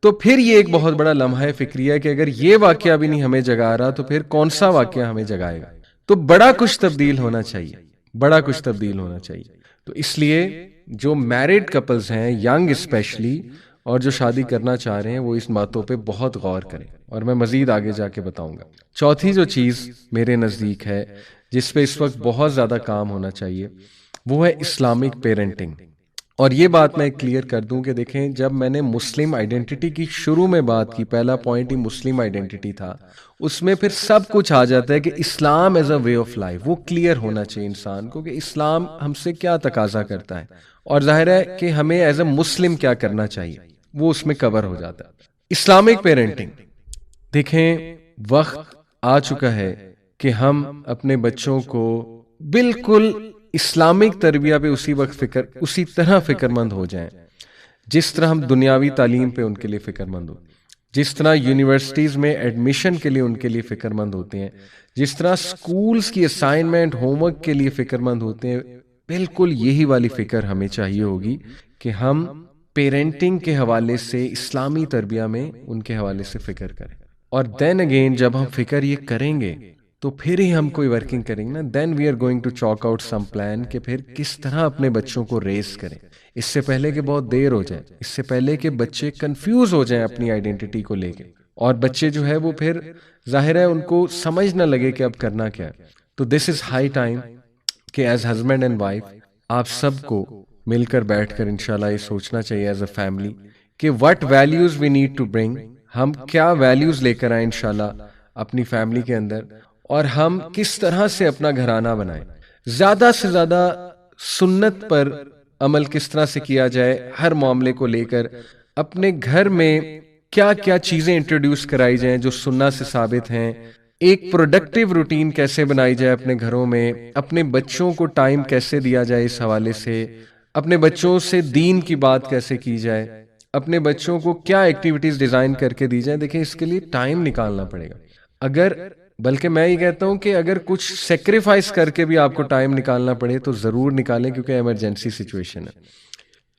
تو پھر یہ ایک بہت بڑا لمحہ فکری ہے کہ اگر یہ واقعہ بھی نہیں ہمیں جگا رہا تو پھر کون سا واقعہ ہمیں جگائے گا. تو بڑا کچھ تبدیل ہونا چاہیے، بڑا کچھ تبدیل ہونا چاہیے. تو اس لیے جو میرڈ کپلز ہیں، ینگ اسپیشلی، اور جو شادی کرنا چاہ رہے ہیں، وہ اس باتوں پہ بہت غور کریں، اور میں مزید آگے جا کے بتاؤں گا. چوتھی جو چیز میرے نزدیک ہے جس پہ اس وقت بہت زیادہ کام ہونا چاہیے، وہ ہے اسلامک پیرنٹنگ. اور یہ بات میں کلیئر کر دوں کہ دیکھیں، جب میں نے مسلم آئیڈینٹی کی شروع میں بات کی، پہلا پوائنٹ ہی مسلم آئیڈینٹی تھا، اس میں پھر سب کچھ آ جاتا ہے کہ Islam is a way of life. وہ کلیئر ہونا چاہیے انسان کو کہ اسلام ہم سے کیا تقاضا کرتا ہے، اور ظاہر ہے کہ ہمیں ایز اے مسلم کیا کرنا چاہیے، وہ اس میں کور ہو جاتا ہے. اسلامک پیرنٹنگ، دیکھیں وقت آ چکا ہے کہ ہم اپنے بچوں کو بالکل اسلامک تربیہ پہ اسی طرح فکر مند ہو جائیں جس طرح ہم دنیاوی تعلیم پہ ان کے لیے فکر مند ہوتے ہیں، جس طرح یونیورسٹیز میں ایڈمیشن کے لیے ان کے لیے فکر مند ہوتے ہیں، جس طرح سکولز کی اسائنمنٹ، ہوم ورک کے لیے فکر مند ہوتے ہیں. بالکل یہی والی فکر ہمیں چاہیے ہوگی کہ ہم پیرنٹنگ کے حوالے سے، اسلامی تربیہ میں ان کے حوالے سے فکر کریں. اور دین اگین جب ہم فکر یہ کریں گے تو پھر ہی ہم کوئی ورکنگ کریں گے نا. Then we are going to chalk out some plan کہ پھر کس طرح اپنے بچوں کو ریز کریں، اس سے پہلے کہ بہت دیر ہو جائے، اس سے پہلے کہ بچے کنفیوز ہو جائیں اپنی آئیڈینٹی کو لے کے، اور بچے جو ہے وہ پھر ظاہر ہے ان کو سمجھ نہ لگے کہ اب کرنا کیا ہے. تو دس از ہائی ٹائم کہ ایز ہسبینڈ اینڈ وائف آپ سب کو مل کر بیٹھ کر انشاءاللہ یہ سوچنا چاہیے ایز اے فیملی کہ what values we need to bring, ہم کیا ویلیوز لے کر آئیں انشاءاللہ اپنی فیملی کے اندر، اور ہم کس طرح سے اپنا گھرانہ بنائیں. زیادہ سے زیادہ سنت پر عمل کس طرح سے کیا جائے ہر معاملے کو لے کر، اپنے گھر میں کیا کیا چیزیں انٹروڈیوس کرائی جائیں جو سنت سے ثابت ہیں، ایک پروڈکٹیو روٹین کیسے بنائی جائے اپنے گھروں میں، اپنے بچوں کو ٹائم کیسے دیا جائے اس حوالے سے، اپنے بچوں سے دین کی بات کیسے کی جائے، اپنے بچوں کو کیا ایکٹیویٹیز ڈیزائن کر کے دی جائیں. دیکھیں اس کے لیے ٹائم نکالنا پڑے گا. بلکہ میں یہ کہتا ہوں کہ اگر کچھ سیکریفائس کر کے بھی آپ کو ٹائم نکالنا پڑے تو ضرور نکالیں، کیونکہ ایمرجنسی سچویشن ہے.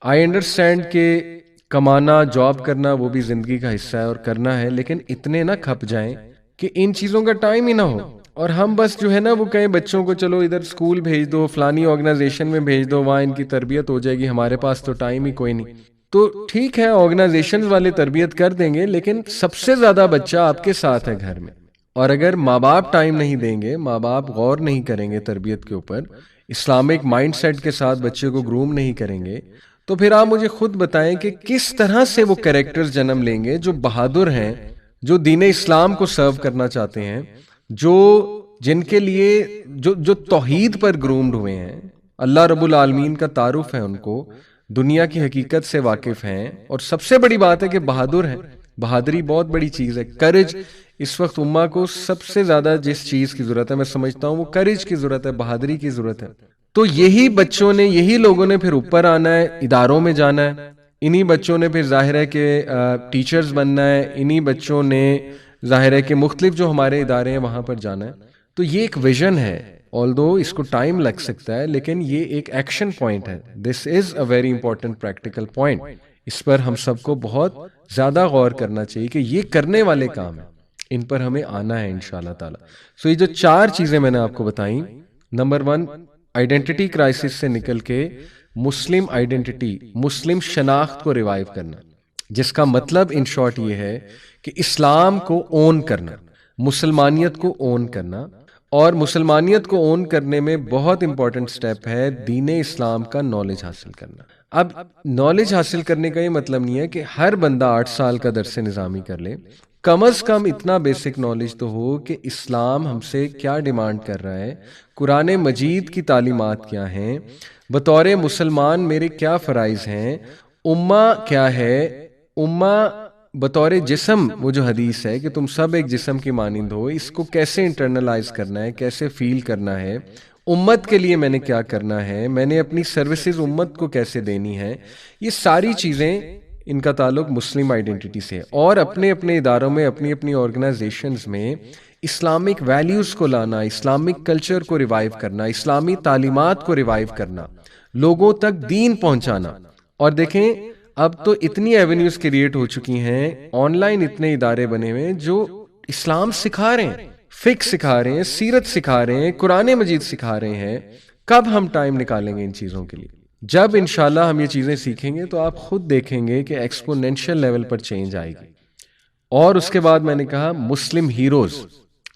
آئی انڈرسٹینڈ کہ کمانا، جاب کرنا وہ بھی زندگی کا حصہ ہے اور کرنا ہے، لیکن اتنے نہ کھپ جائیں کہ ان چیزوں کا ٹائم ہی نہ ہو اور ہم بس جو ہے نا وہ کہیں بچوں کو چلو ادھر اسکول بھیج دو، فلانی آرگنائزیشن میں بھیج دو، وہاں ان کی تربیت ہو جائے گی، ہمارے پاس تو ٹائم ہی کوئی نہیں. تو ٹھیک ہے آرگنائزیشن والے تربیت کر دیں گے، لیکن سب سے زیادہ بچہ آپ کے ساتھ ہے گھر میں. اور اگر ماں باپ ٹائم نہیں دیں گے، ماں باپ غور نہیں کریں گے تربیت کے اوپر، اسلامک مائنڈ سیٹ کے ساتھ بچے کو گروم نہیں کریں گے، تو پھر آپ مجھے خود بتائیں کہ کس طرح سے وہ کریکٹرز جنم لیں گے جو بہادر ہیں، جو دین اسلام کو سرو کرنا چاہتے ہیں، جن کے لیے جو توحید پر گرومڈ ہوئے ہیں، اللہ رب العالمین کا تعارف ہے ان کو، دنیا کی حقیقت سے واقف ہیں، اور سب سے بڑی بات ہے کہ بہادر ہیں. بہادری بہت بڑی چیز ہے. کرج اس وقت امہ کو سب سے زیادہ جس چیز کی ضرورت ہے میں سمجھتا ہوں وہ کرج کی ضرورت ہے، بہادری کی ضرورت ہے. تو یہی بچوں نے، یہی لوگوں نے پھر اوپر آنا ہے، اداروں میں جانا ہے، انہی بچوں نے پھر ظاہر ہے کہ ٹیچرز بننا ہے، انہی بچوں نے ظاہر ہے کہ مختلف جو ہمارے ادارے ہیں وہاں پر جانا ہے. تو یہ ایک ویژن ہے، آلدو اس کو ٹائم لگ سکتا ہے، لیکن یہ ایک ایکشن پوائنٹ ہے. This is a very important practical point. اس پر ہم سب کو بہت زیادہ غور کرنا چاہیے کہ یہ کرنے والے کام ہیں، ان پر ہمیں آنا ہے انشاءاللہ تعالی. سو یہ جو 4 چیزیں میں نے آپ کو بتائیں، نمبر 1 آئیڈینٹی کرائسس سے نکل کے مسلم آئیڈینٹی، مسلم شناخت کو ریوائیو کرنا، جس کا مطلب ان شارٹ یہ ہے کہ اسلام کو اون کرنا، مسلمانیت کو اون کرنا. اور مسلمانیت کو اون کرنے میں بہت امپورٹنٹ سٹیپ ہے دین اسلام کا نالج حاصل کرنا. اب نالج حاصل کرنے کا یہ مطلب نہیں ہے کہ ہر بندہ 8 سال کا درس نظامی کر لے، کم از کم اتنا بیسک نالج تو ہو کہ اسلام ہم سے کیا ڈیمانڈ کر رہا ہے، قرآن مجید کی تعلیمات کیا ہیں، بطور مسلمان میرے کیا فرائض ہیں، امہ کیا ہے، امہ بطور جسم، وہ جو حدیث ہے کہ تم سب ایک جسم کی مانند ہو، اس کو کیسے انٹرنلائز کرنا ہے، کیسے فیل کرنا ہے، امت کے لیے میں نے کیا کرنا ہے، میں نے اپنی سروسز امت کو کیسے دینی ہے. یہ ساری چیزیں ان کا تعلق مسلم آئیڈینٹی سے ہے. اور اپنے اپنے اداروں میں، اپنی اپنی آرگنائزیشنز میں اسلامک ویلیوز کو لانا، اسلامک کلچر کو ریوائیو کرنا، اسلامی تعلیمات کو ریوائیو کرنا، لوگوں تک دین پہنچانا. اور دیکھیں اب تو اتنی ایونیوز کریٹ ہو چکی ہیں، آن لائن اتنے ادارے بنے ہوئے جو اسلام سکھا رہے ہیں، فقہ سکھا رہے ہیں، سیرت سکھا رہے ہیں، قرآن مجید سکھا رہے ہیں. کب ہم ٹائم نکالیں گے ان چیزوں کے لیے؟ جب انشاءاللہ ہم یہ چیزیں سیکھیں گے تو آپ خود دیکھیں گے کہ ایکسپونینشل لیول پر چینج آئے گی. اور اس کے بعد میں نے کہا مسلم ہیروز،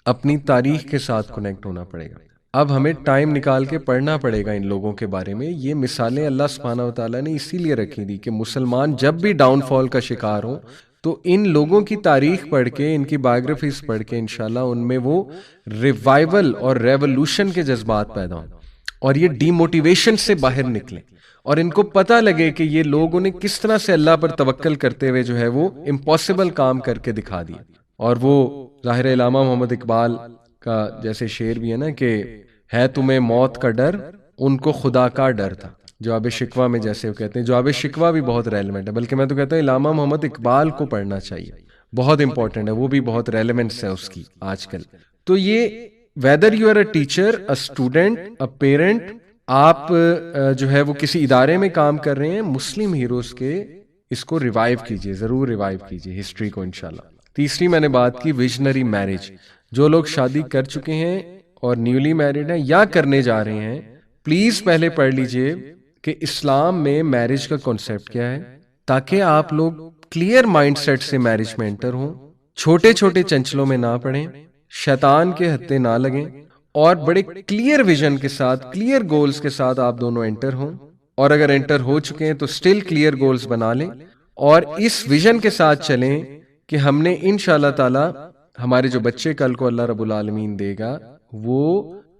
اپنی تاریخ کے ساتھ کنیکٹ ہونا پڑے گا. اب ہمیں ٹائم نکال کے پڑھنا پڑے گا ان لوگوں کے بارے میں. یہ مثالیں اللہ سبحانہ و تعالیٰ نے اسی لیے رکھی تھی کہ مسلمان جب بھی ڈاؤن فال کا شکار ہوں تو ان لوگوں کی تاریخ پڑھ کے، ان کی بایوگرافیز پڑھ کے انشاءاللہ ان میں وہ ریوائیول اور ریولوشن کے جذبات پیدا ہوں اور یہ ڈی موٹیویشن سے باہر نکلیں اور ان کو پتہ لگے کہ یہ لوگوں نے کس طرح سے اللہ پر توکل کرتے ہوئے جو ہے وہ امپاسبل کام کر کے دکھا دیا. اور وہ ظاہر علامہ محمد اقبال کا جیسے شعر بھی ہے نا کہ ہے تمہیں موت کا ڈر، ان کو خدا کا ڈر تھا. جواب شکوہ میں جیسے وہ کہتے ہیں، جواب شکوہ بھی بہت ریلیونٹ ہے، بلکہ میں تو کہتا ہوں علامہ محمد اقبال کو پڑھنا چاہیے، بہت امپورٹنٹ ہے، وہ بھی بہت ریلیونس ہے اس کی آج کل. تو یہ whether you are a teacher, a student, a parent, آپ جو ہے وہ کسی ادارے میں کام کر رہے ہیں، مسلم ہیروز کے اس کو ریوائیو کیجئے، ضرور ریوائیو کیجئے ہسٹری کو انشاءاللہ. تیسری میں نے بات کی ویژنری میرج. جو لوگ شادی کر چکے ہیں اور نیولی میرڈ ہیں یا کرنے جا رہے ہیں، پلیز پہلے پڑھ لیجئے کہ اسلام میں میرج کا کانسیپٹ کیا ہے، تاکہ آپ لوگ کلیئر مائنڈ سیٹ سے میرج میں انٹر ہوں، چھوٹے چھوٹے چنچلوں میں نہ پڑیں، شیطان کے ہتھے نہ لگیں، اور بڑے کلیئر ویژن کے ساتھ، کلیئر گولز کے ساتھ آپ دونوں انٹر ہوں. اور اگر انٹر ہو چکے ہیں تو سٹل کلیئر گولز بنا لیں اور اس ویژن کے ساتھ چلیں کہ ہم نے انشاءاللہ تعالی ہمارے جو بچے کل کو اللہ رب العالمین دے گا وہ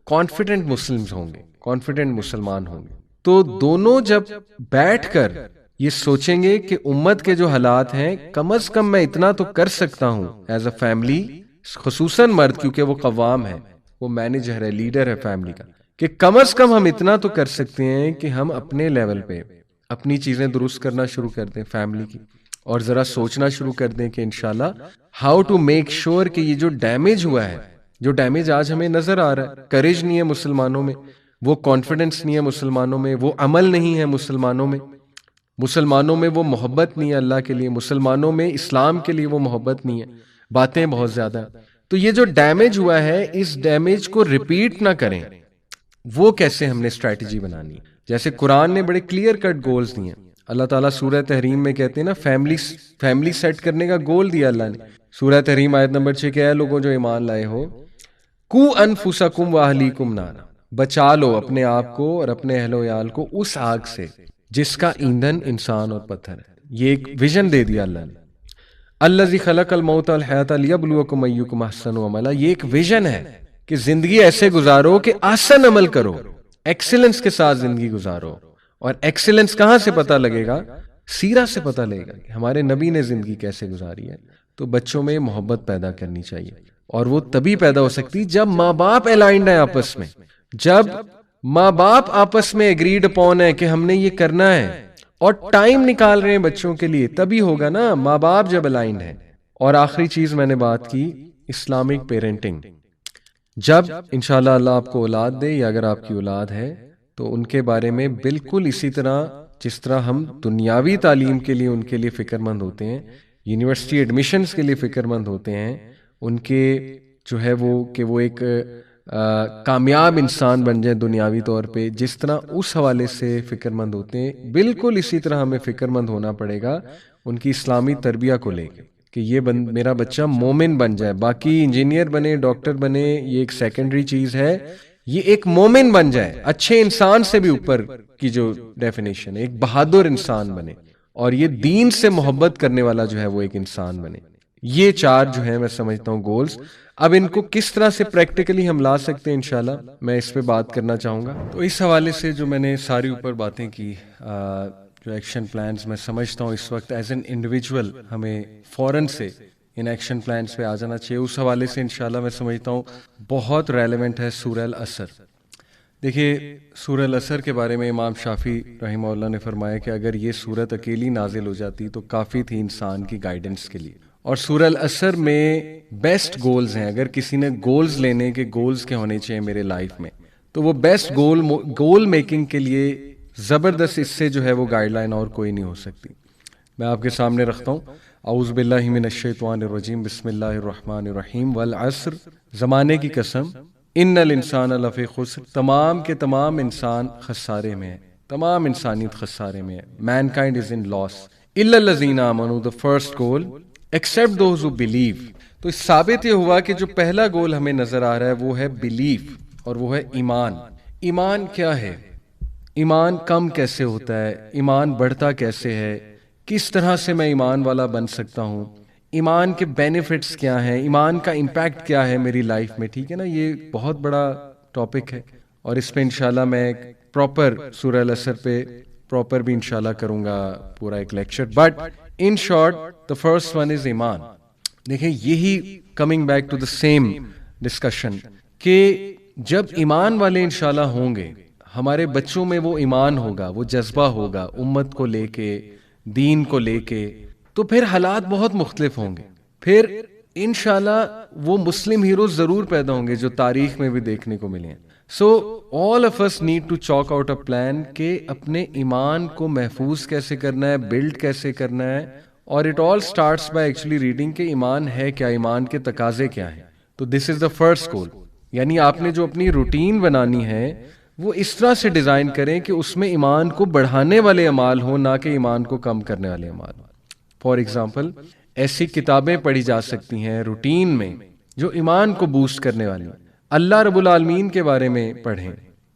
کانفیڈنٹ مسلمز ہوں گے، کانفیڈنٹ مسلمان ہوں گے. تو دونوں جب بیٹھ کر یہ سوچیں گے کہ امت کے جو حالات ہیں کم از کم میں اتنا تو کر سکتا ہوں ایز اے فیملی، خصوصاً مرد کیونکہ وہ قوام ہے، وہ مینیجر ہے، لیڈر ہے فیملی کا، کہ کم از کم ہم اتنا تو کر سکتے ہیں کہ ہم اپنے لیول پہ اپنی چیزیں درست کرنا شروع کر دیں فیملی کی، اور ذرا سوچنا شروع کر دیں کہ انشاءاللہ ہاؤ ٹو میک شیور کہ یہ جو ڈیمیج ہوا ہے، جو ڈیمیج آج ہمیں نظر آ رہا ہے، کریج نہیں ہے مسلمانوں میں، وہ کانفیڈنس نہیں ہے مسلمانوں میں، وہ عمل نہیں ہے مسلمانوں میں، مسلمانوں میں وہ محبت نہیں ہے اللہ کے لیے، مسلمانوں میں اسلام کے لیے وہ محبت نہیں ہے، باتیں بہت زیادہ ہیں۔ تو یہ جو ڈیمیج ہوا ہے اس ڈیمیج کو ریپیٹ نہ کریں، وہ کیسے ہم نے اسٹریٹجی بنانی ہے؟ جیسے قرآن نے بڑے کلیئر کٹ گولز دیے ہیں، اللہ تعالیٰ سورہ تحریم میں کہتے ہیں نا، فیملی سیٹ کرنے کا گول دیا اللہ نے، سورہ تحریم آیت نمبر 6 کہ اے لوگوں جو ایمان لائے ہو، کو انفسکم واہلیکم نارا، بچا لو اپنے آپ کو اور اپنے اہل و عیال کو اس آگ سے جس کا ایندھن انسان اور پتھر ہے۔ یہ ایک ویژن دے دیا اللہ نے، الذی خلق الموت والحیات لیبلوکم ایکم احسن عملا، یہ ایک ویژن ہے کہ زندگی ایسے گزارو کہ آسن عمل کرو، ایکسیلنس کے ساتھ زندگی گزارو۔ اور ایکسیلنس کہاں سے پتہ لگے گا؟ سیرہ سے پتہ لگے گا کہ ہمارے نبی نے زندگی کیسے گزاری ہے۔ تو بچوں میں محبت پیدا کرنی چاہیے، اور وہ تبھی پیدا ہو سکتی جب ماں باپ الائنڈ ہیں آپس میں، جب ماں باپ آپس میں ایگریڈ اپون ہے کہ ہم نے یہ کرنا ہے اور ٹائم نکال رہے ہیں بچوں کے لیے، تبھی ہوگا نا، ماں باپ جب الائنڈ ہیں۔ اور آخری چیز میں نے بات کی اسلامک پیرنٹنگ، جب انشاءاللہ اللہ آپ کو اولاد دے یا اگر آپ کی اولاد ہے تو ان کے بارے میں بالکل اسی طرح جس طرح ہم دنیاوی تعلیم کے لیے ان کے لیے فکر مند ہوتے ہیں، یونیورسٹی ایڈمیشنز کے لیے فکر مند ہوتے ہیں، ان کے جو ہے وہ کہ وہ ایک کامیاب انسان بن جائیں دنیاوی طور پہ، جس طرح اس حوالے سے فکر مند ہوتے ہیں، بالکل اسی طرح ہمیں فکر مند ہونا پڑے گا ان کی اسلامی تربیہ کو لے کے کہ یہ میرا بچہ مومن بن جائے، باقی انجینئر بنے، ڈاکٹر بنے، یہ ایک سیکنڈری چیز ہے، یہ ایک مومن بن جائے، اچھے انسان سے بھی اوپر کی جو ڈیفینیشن ہے، ایک بہادر انسان بنے، اور یہ دین سے محبت کرنے والا جو ہے وہ ایک انسان بنے۔ یہ چار جو ہیں میں سمجھتا ہوں گولز۔ اب ان کو کس طرح سے پریکٹیکلی ہم لا سکتے ہیں انشاءاللہ میں اس پہ بات کرنا چاہوں گا۔ تو اس حوالے سے جو میں نے ساری اوپر باتیں کی، جو ایکشن پلانز، میں سمجھتا ہوں اس وقت ایز این انڈیویجول ہمیں فوراً سے ان ایکشن پلانز پہ آ جانا چاہیے۔ اس حوالے سے انشاءاللہ میں سمجھتا ہوں بہت ریلیونٹ ہے سورہ العصر۔ دیکھیے سورہ العصر کے بارے میں امام شافعی رحمہ اللہ نے فرمایا کہ اگر یہ سورت اکیلی نازل ہو جاتی تو کافی تھی انسان کی گائیڈنس کے لیے، اور سورہ العصر میں بیسٹ گولز ہیں۔ اگر کسی نے گولز لینے کہ گولز کے ہونے چاہیے میرے لائف میں، تو وہ بیسٹ گول میکنگ کے لیے زبردست اس سے جو ہے وہ گائیڈ لائن اور کوئی نہیں ہو سکتی۔ میں آپ کے سامنے رکھتا ہوں، اعوذ باللہ من الشیطان الرجیم، بسم اللہ الرحمن الرحیم، والعصر، زمانے کی قسم، ان الانسان لفی خسر، تمام کے تمام انسان خسارے میں ہے، تمام انسانیت خسارے میں ہے، مین کائنڈ از ان لاس، الا الذین آمنوا، the first goal except those who believe۔ تو اس ثابت یہ ہوا کہ جو پہلا گول ہمیں نظر آ رہا ہے وہ ہے بلیف، اور وہ ہے ایمان۔ ایمان کیا ہے؟ ایمان کم کیسے ہوتا ہے؟ ایمان بڑھتا کیسے ہے؟ کس طرح سے میں ایمان والا بن سکتا ہوں؟ ایمان کے بینیفٹس کیا ہیں؟ ایمان کا امپیکٹ کیا ہے میری لائف میں؟ ٹھیک ہے نا، یہ بہت بڑا ٹاپک ہے، اور اس پہ انشاءاللہ میں پراپر سورہ العصر پہ پراپر بھی انشاءاللہ کروں گا پورا ایک lecture, but in short the first one is ایمان۔ دیکھیں یہی coming back to the same discussion کہ جب ایمان والے انشاءاللہ ہوں گے، ہمارے بچوں میں وہ ایمان ہوگا، وہ جذبہ ہوگا امت کو لے کے، دین کو لے کے، تو پھر حالات بہت مختلف ہوں گے، پھر انشاءاللہ وہ مسلم ہیروز ضرور پیدا ہوں گے جو تاریخ میں بھی دیکھنے کو ملے ہیں۔ So all of us need to chalk out a plan کہ اپنے ایمان کو محفوظ کیسے کرنا ہے، بلڈ کیسے کرنا ہے، اور it all starts by actually reading کہ ایمان ہے کیا، ایمان کے تقاضے کیا ہیں۔ تو دس از دا فرسٹ گول، یعنی آپ نے جو اپنی روٹین بنانی ہے وہ اس طرح سے ڈیزائن کریں کہ اس میں ایمان کو بڑھانے والے اعمال ہوں، نہ کہ ایمان کو کم کرنے والے اعمال ہوں۔ فار ایگزامپل ایسی کتابیں پڑھی جا سکتی ہیں روٹین میں جو ایمان کو بوسٹ کرنے والی ہیں۔ اللہ رب العالمین کے بارے میں پڑھیں،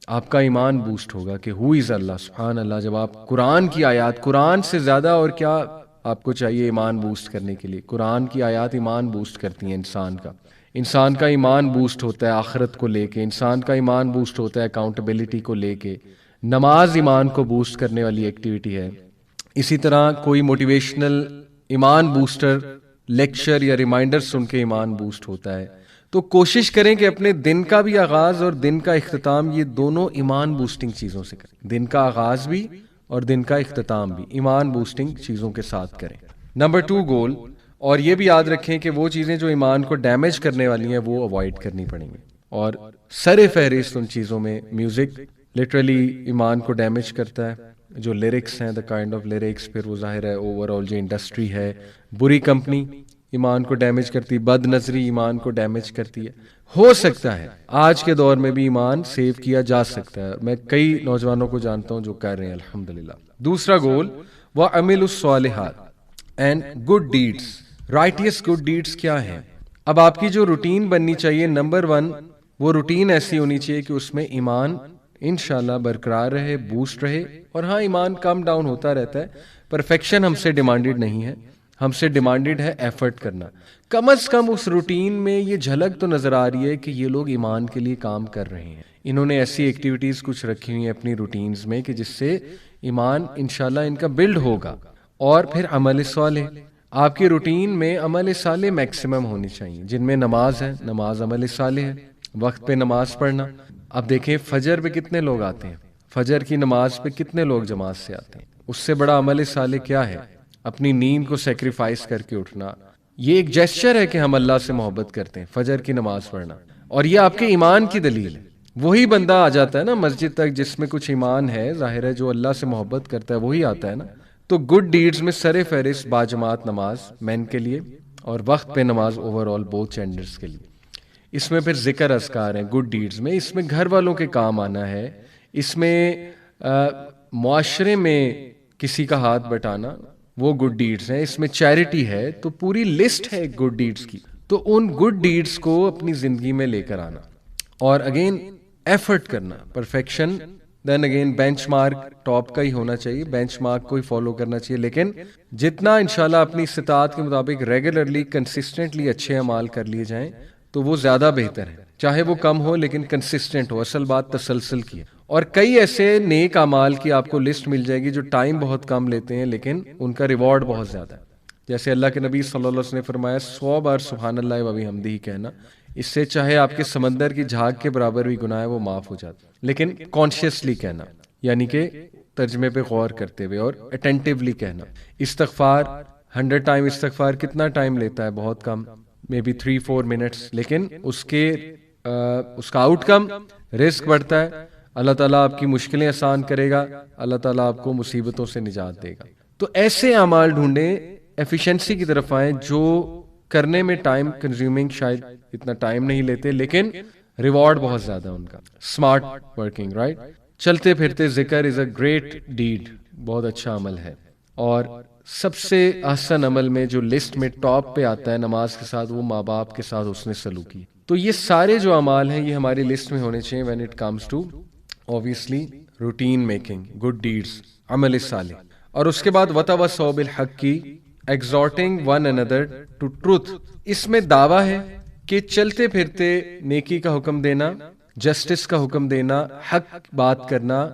آپ کا ایمان بوسٹ ہوگا کہ ہو از اللہ، سبحان اللہ۔ جب آپ قرآن کی آیات، قرآن سے زیادہ اور کیا آپ کو چاہیے ایمان بوسٹ کرنے کے لیے؟ قرآن کی آیات ایمان بوسٹ کرتی ہیں انسان کا ایمان بوسٹ ہوتا ہے آخرت کو لے کے، انسان کا ایمان بوسٹ ہوتا ہے اکاؤنٹیبلٹی کو لے کے، نماز ایمان کو بوسٹ کرنے والی ایکٹیویٹی ہے. اسی طرح کوئی موٹیویشنل ایمان بوسٹر لیکچر یا ریمائنڈر سن کے ایمان بوسٹ ہوتا ہے. تو کوشش کریں کہ اپنے دن کا بھی آغاز اور دن کا اختتام یہ دونوں ایمان بوسٹنگ چیزوں سے کریں. دن کا آغاز بھی اور دن کا اختتام بھی ایمان بوسٹنگ چیزوں کے ساتھ کریں. نمبر 2 گول، اور یہ بھی یاد رکھیں کہ وہ چیزیں جو ایمان کو ڈیمیج کرنے والی ہیں وہ اوائڈ کرنی پڑیں گی. اور سر فہرست ان چیزوں میں میوزک لٹرلی ایمان کو ڈیمیج کرتا ہے. جو لیرکس ہیں، دا کائنڈ آف لیرکس، پھر وہ ظاہر ہے اوور آل جو انڈسٹری ہے، بری کمپنی ایمان کو ڈیمیج کرتی، بد نظری ایمان کو ڈیمیج کرتی ہے. ہو سکتا ہے آج کے دور میں بھی ایمان سیو کیا جا سکتا ہے. میں کئی نوجوانوں کو جانتا ہوں جو کر رہے ہیں الحمدللہ. دوسرا گول، وَعَمِلُوا الصَّالِحَاتِ and good deeds. Righteous good deeds کیا ہیں؟ اب آپ کی جو روٹین بننی چاہیے، نمبر 1 وہ روٹین ایسی ہونی چاہیے کہ اس میں ایمان انشاءاللہ برقرار رہے، بوسٹ رہے. اور ہاں ایمان کم ڈاؤن ہوتا رہتا ہے، پرفیکشن ہم سے ڈیمانڈڈ نہیں ہے، ہم سے ڈیمانڈڈ ہے ایفرٹ کرنا. کم از کم اس روٹین میں یہ جھلک تو نظر آ رہی ہے کہ یہ لوگ ایمان کے لیے کام کر رہے ہیں. انہوں نے ایسی ایکٹیویٹیز کچھ رکھی ہوئی ہیں اپنی روٹینز میں کہ جس سے ایمان انشاءاللہ ان کا بلڈ ہوگا. اور پھر عمل صالح، آپ کی روٹین میں عمل صالح میکسیمم ہونی چاہیے، جن میں نماز ہے، نماز عمل صالح ہے، وقت پہ نماز پڑھنا. اب دیکھیں فجر پہ کتنے لوگ آتے ہیں، فجر کی نماز پہ کتنے لوگ جماعت سے آتے ہیں. اس سے بڑا عمل صالح کیا ہے؟ اپنی نیند کو سیکریفائس کر کے اٹھنا. یہ ایک جیسچر ہے کہ ہم اللہ سے محبت کرتے ہیں، فجر کی نماز پڑھنا. اور یہ آپ کے ایمان کی دلیل ہے. وہی بندہ آ جاتا ہے نا مسجد تک جس میں کچھ ایمان ہے، ظاہر ہے جو اللہ سے محبت کرتا ہے وہی آتا ہے نا. تو گڈ ڈیڈز میں سر فہرست باجماعت نماز مین کے لیے، اور وقت پہ نماز اوور آل بوتھ جینڈرز کے لیے. اس میں پھر ذکر اذکار ہیں گڈ ڈیڈز میں. اس میں گھر والوں کے کام آنا ہے، اس میں معاشرے میں کسی کا ہاتھ بٹانا، وہ گڈ ڈیڈز ہیں. اس میں چیریٹی ہے. تو پوری لسٹ ہے گڈ ڈیڈز کی. تو ان گڈ ڈیڈز کو اپنی زندگی میں لے کر آنا اور اگین ایفرٹ کرنا. پرفیکشن دین اگین بینچ مارک ٹاپ کا ہی ہونا چاہیے، بینچ مارک کو ہی فالو کرنا چاہیے، لیکن جتنا انشاءاللہ اپنی استطاعت کے مطابق ریگولرلی کنسسٹنٹلی اچھے اعمال کر لیے جائیں تو وہ زیادہ بہتر ہے. چاہے وہ کم ہو لیکن کنسسٹنٹ ہو. اصل بات تسلسل کی ہے. اور کئی ایسے نیک اعمال کی آپ کو لسٹ مل جائے گی جو ٹائم بہت کم لیتے ہیں لیکن ان کا ریوارڈ بہت زیادہ ہے. جیسے اللہ کے نبی صلی اللہ علیہ وسلم نے فرمایا 100 بار سبحان اللہ و بحمدہ کہنا، اس سے چاہے آپ کے سمندر کی جھاگ کے برابر بھی گناہ ہے وہ معاف ہو جاتا ہے. لیکن کانشیسلی کہنا، یعنی کہ ترجمے پہ غور کرتے ہوئے اور اٹینٹیولی کہنا. استغفار 100 ٹائم استغفار کتنا ٹائم لیتا ہے؟ بہت کم، مے بی 3-4 منٹس. لیکن اس کا آؤٹ کم رزق بڑھتا ہے. اللہ تعالیٰ آپ کی مشکلیں آسان کرے گا، اللہ تعالیٰ آپ کو مصیبتوں سے نجات دے گا. تو ایسے اعمال ڈھونڈیں، ایفیشنسی کی طرف آئیں جو کرنے میں ٹائم کنزیومنگ شاید اتنا ٹائم نہیں لیتے لیکن ریوارڈ بہت زیادہ ان کا. Smart working, right. چلتے پھرتے ذکر از اے گریٹ ڈیڈ، بہت اچھا عمل ہے. اور سب سے احسن عمل میں جو لسٹ میں ٹاپ پہ آتا ہے نماز کے ساتھ، وہ ماں باپ کے ساتھ حسن سلوکی. تو یہ سارے جو اعمال ہیں یہ ہماری لسٹ میں ہونے چاہیے when it comes to obviously routine making, good deeds, عمل صالح. اور اس کے بعد وتواصوا بالحق کی exhorting one another to truth. اس میں دعویٰ ہے کہ چلتے پھرتے نیکی کا حکم دینا، جسٹس کا حکم دینا، حق بات کرنا،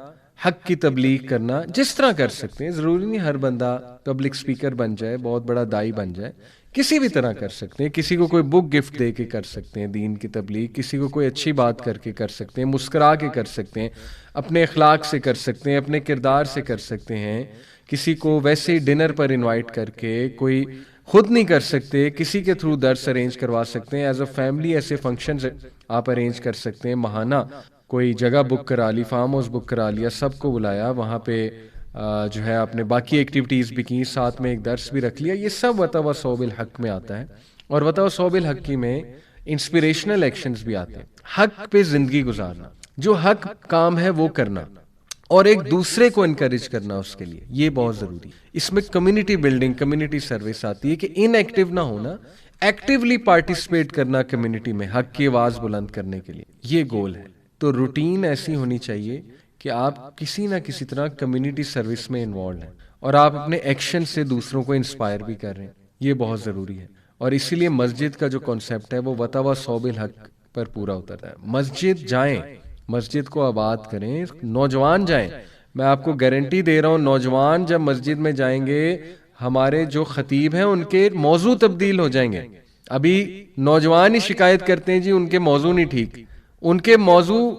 حق کی تبلیغ کرنا، جس طرح کر سکتے ہیں. ضروری نہیں ہر بندہ پبلک سپیکر بن جائے، بہت بڑا دائی بن جائے. کسی بھی طرح کر سکتے ہیں. کسی کو کوئی بک گفٹ دے کے کر سکتے ہیں دین کی تبلیغ، کسی کو کوئی اچھی بات کر کے کر سکتے ہیں، مسکرا کے کر سکتے ہیں، اپنے اخلاق سے کر سکتے ہیں، اپنے کردار سے کر سکتے ہیں. کسی کو ویسے ہی ڈنر پر انوائٹ کر کے، کوئی خود نہیں کر سکتے کسی کے تھرو درس ارینج کروا سکتے ہیں. ایز اے فیملی ایسے فنکشنز آپ ارینج کر سکتے ہیں. ماہانہ کوئی جگہ بک کرا لی، فارم ہاؤس بک کرا لیا، سب کو بلایا، وہاں پہ جو ہے آپ نے باقی ایکٹیویٹیز بھی کی، ساتھ میں ایک درس بھی رکھ لیا. یہ سب وتواصوا بالحق میں آتا ہے. اور وتواصوا بالحق میں انسپریشنل ایکشنز بھی آتے ہیں. حق پہ زندگی گزارنا، جو حق کام ہے وہ کرنا، اور ایک دوسرے کو انکریج کرنا اس کے لیے، یہ بہت ضروری. اس میں کمیونٹی بلڈنگ، کمیونٹی سروس آتی ہے کہ ان ایکٹیو نہ ہونا، ایکٹیولی پارٹیسپیٹ کرنا کمیونٹی میں حق کی آواز بلند کرنے کے لیے. یہ گول ہے. تو روٹین ایسی ہونی چاہیے کہ آپ کسی نہ کسی طرح کمیونٹی سروس میں انوالوڈ ہیں اور آپ اپنے ایکشن سے دوسروں کو انسپائر بھی کر رہے ہیں. یہ بہت ضروری ہے. اور اسی لیے مسجد کا جو کانسیپٹ ہے وہ وتواصوا بالحق پر پورا اترتا ہے. مسجد جائیں، مسجد کو آباد کریں, نوجوان جائیں. میں آپ کو گارنٹی دے رہا ہوں, نوجوان جب مسجد میں جائیں گے, ہمارے جو خطیب ہیں ان کے موضوع تبدیل ہو جائیں گے. ابھی نوجوان ہی شکایت کرتے ہیں جی ان کے موضوع نہیں ٹھیک. ان کے موضوع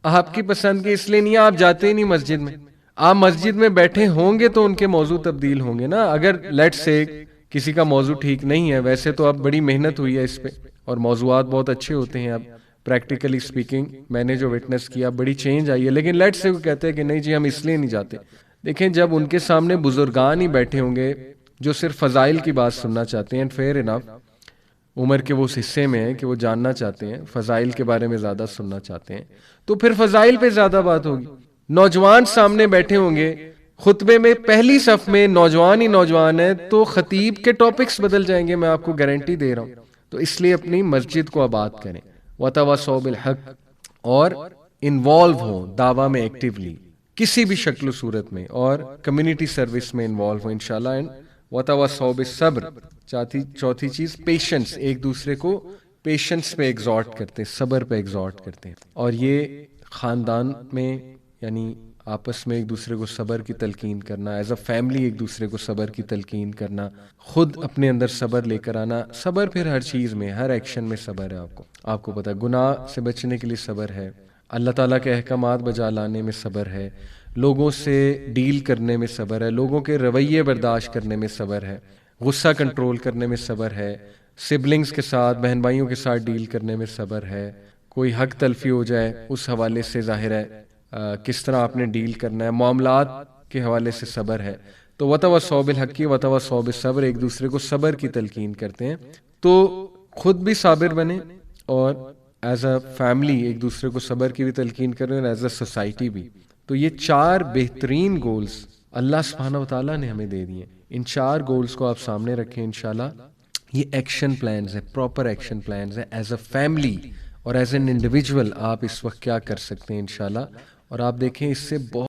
آپ کی پسند کے اس لیے نہیں, آپ جاتے ہی نہیں مسجد میں. آپ مسجد میں بیٹھے ہوں گے تو ان کے موضوع تبدیل ہوں گے نا. اگر لیٹ سے کسی کا موضوع ٹھیک نہیں ہے, ویسے تو اب بڑی محنت ہوئی ہے اس پہ اور موضوعات بہت اچھے ہوتے ہیں. اب پریکٹیکلی سپیکنگ میں نے جو وٹنس کیا بڑی چینج آئی ہے, لیکن لیٹ سے وہ کہتے ہیں کہ نہیں جی ہم اس لیے نہیں جاتے. دیکھیں جب ان کے سامنے بزرگان ہی بیٹھے ہوں گے جو صرف فضائل کی بات سننا چاہتے ہیں, اینڈ فیئر انف عمر کے وہ اس حصے میں ہیں کہ وہ جاننا چاہتے ہیں, فضائل کے بارے میں زیادہ سننا چاہتے ہیں, تو پھر فضائل پہ زیادہ بات ہوگی. نوجوان سامنے بیٹھے ہوں گے خطبے میں, پہلی صف میں نوجوان ہی نوجوان ہے, تو خطیب کے ٹاپکس بدل جائیں گے, میں آپ کو گارنٹی دے رہا ہوں. تو اس لیے اپنی مسجد کو آباد کریں, وتواصوا بالحق, اور انوالو ہوں دعویٰ میں ایکٹیولی کسی بھی شکل و صورت میں, اور کمیونٹی سروس میں انوالو ہوں انشاءاللہ. اینڈ وتواصوا بالصبر, چوتھی چیز پیشنس, ایک دوسرے کو پیشنس پہ ایگزورٹ کرتے ہیں, صبر پہ ایگزورٹ کرتے ہیں. اور یہ خاندان میں یعنی آپس میں ایک دوسرے کو صبر کی تلقین کرنا, ایز اے فیملی ایک دوسرے کو صبر کی تلقین کرنا, خود اپنے اندر صبر لے کر آنا. صبر پھر ہر چیز میں, ہر ایکشن میں صبر ہے. آپ کو پتہ ہے گناہ سے بچنے کے لیے صبر ہے, اللہ تعالیٰ کے احکامات بجا لانے میں صبر ہے, لوگوں سے ڈیل کرنے میں صبر ہے, لوگوں کے رویے برداشت کرنے میں صبر ہے, غصہ کنٹرول کرنے میں صبر ہے, سبلنگز کے ساتھ, بہن بھائیوں کے ساتھ ڈیل کرنے میں صبر ہے, کوئی حق تلفی ہو جائے اس حوالے سے ظاہر ہے کس طرح آپ نے ڈیل کرنا ہے, معاملات کے حوالے سے صبر ہے. تو وتواصوا بالحق وتواصوا بالصبر, ایک دوسرے کو صبر کی تلقین کرتے ہیں. تو خود بھی صابر بنے اور ایز اے فیملی ایک دوسرے کو صبر کی بھی تلقین کریں, اور ایز اے سوسائٹی بھی. تو یہ 4 بہترین گولز اللہ سبحانہ و تعالیٰ نے ہمیں دے دیے. ان 4 گولز کو آپ سامنے رکھیں انشاءاللہ. یہ ایکشن پلانز ہیں, پراپر ایکشن پلانز ہیں ایز اے فیملی اور ایز این انڈیویجول. آپ اس وقت کیا کر سکتے ہیں انشاءاللہ, اور آپ دیکھیں اس سے بہت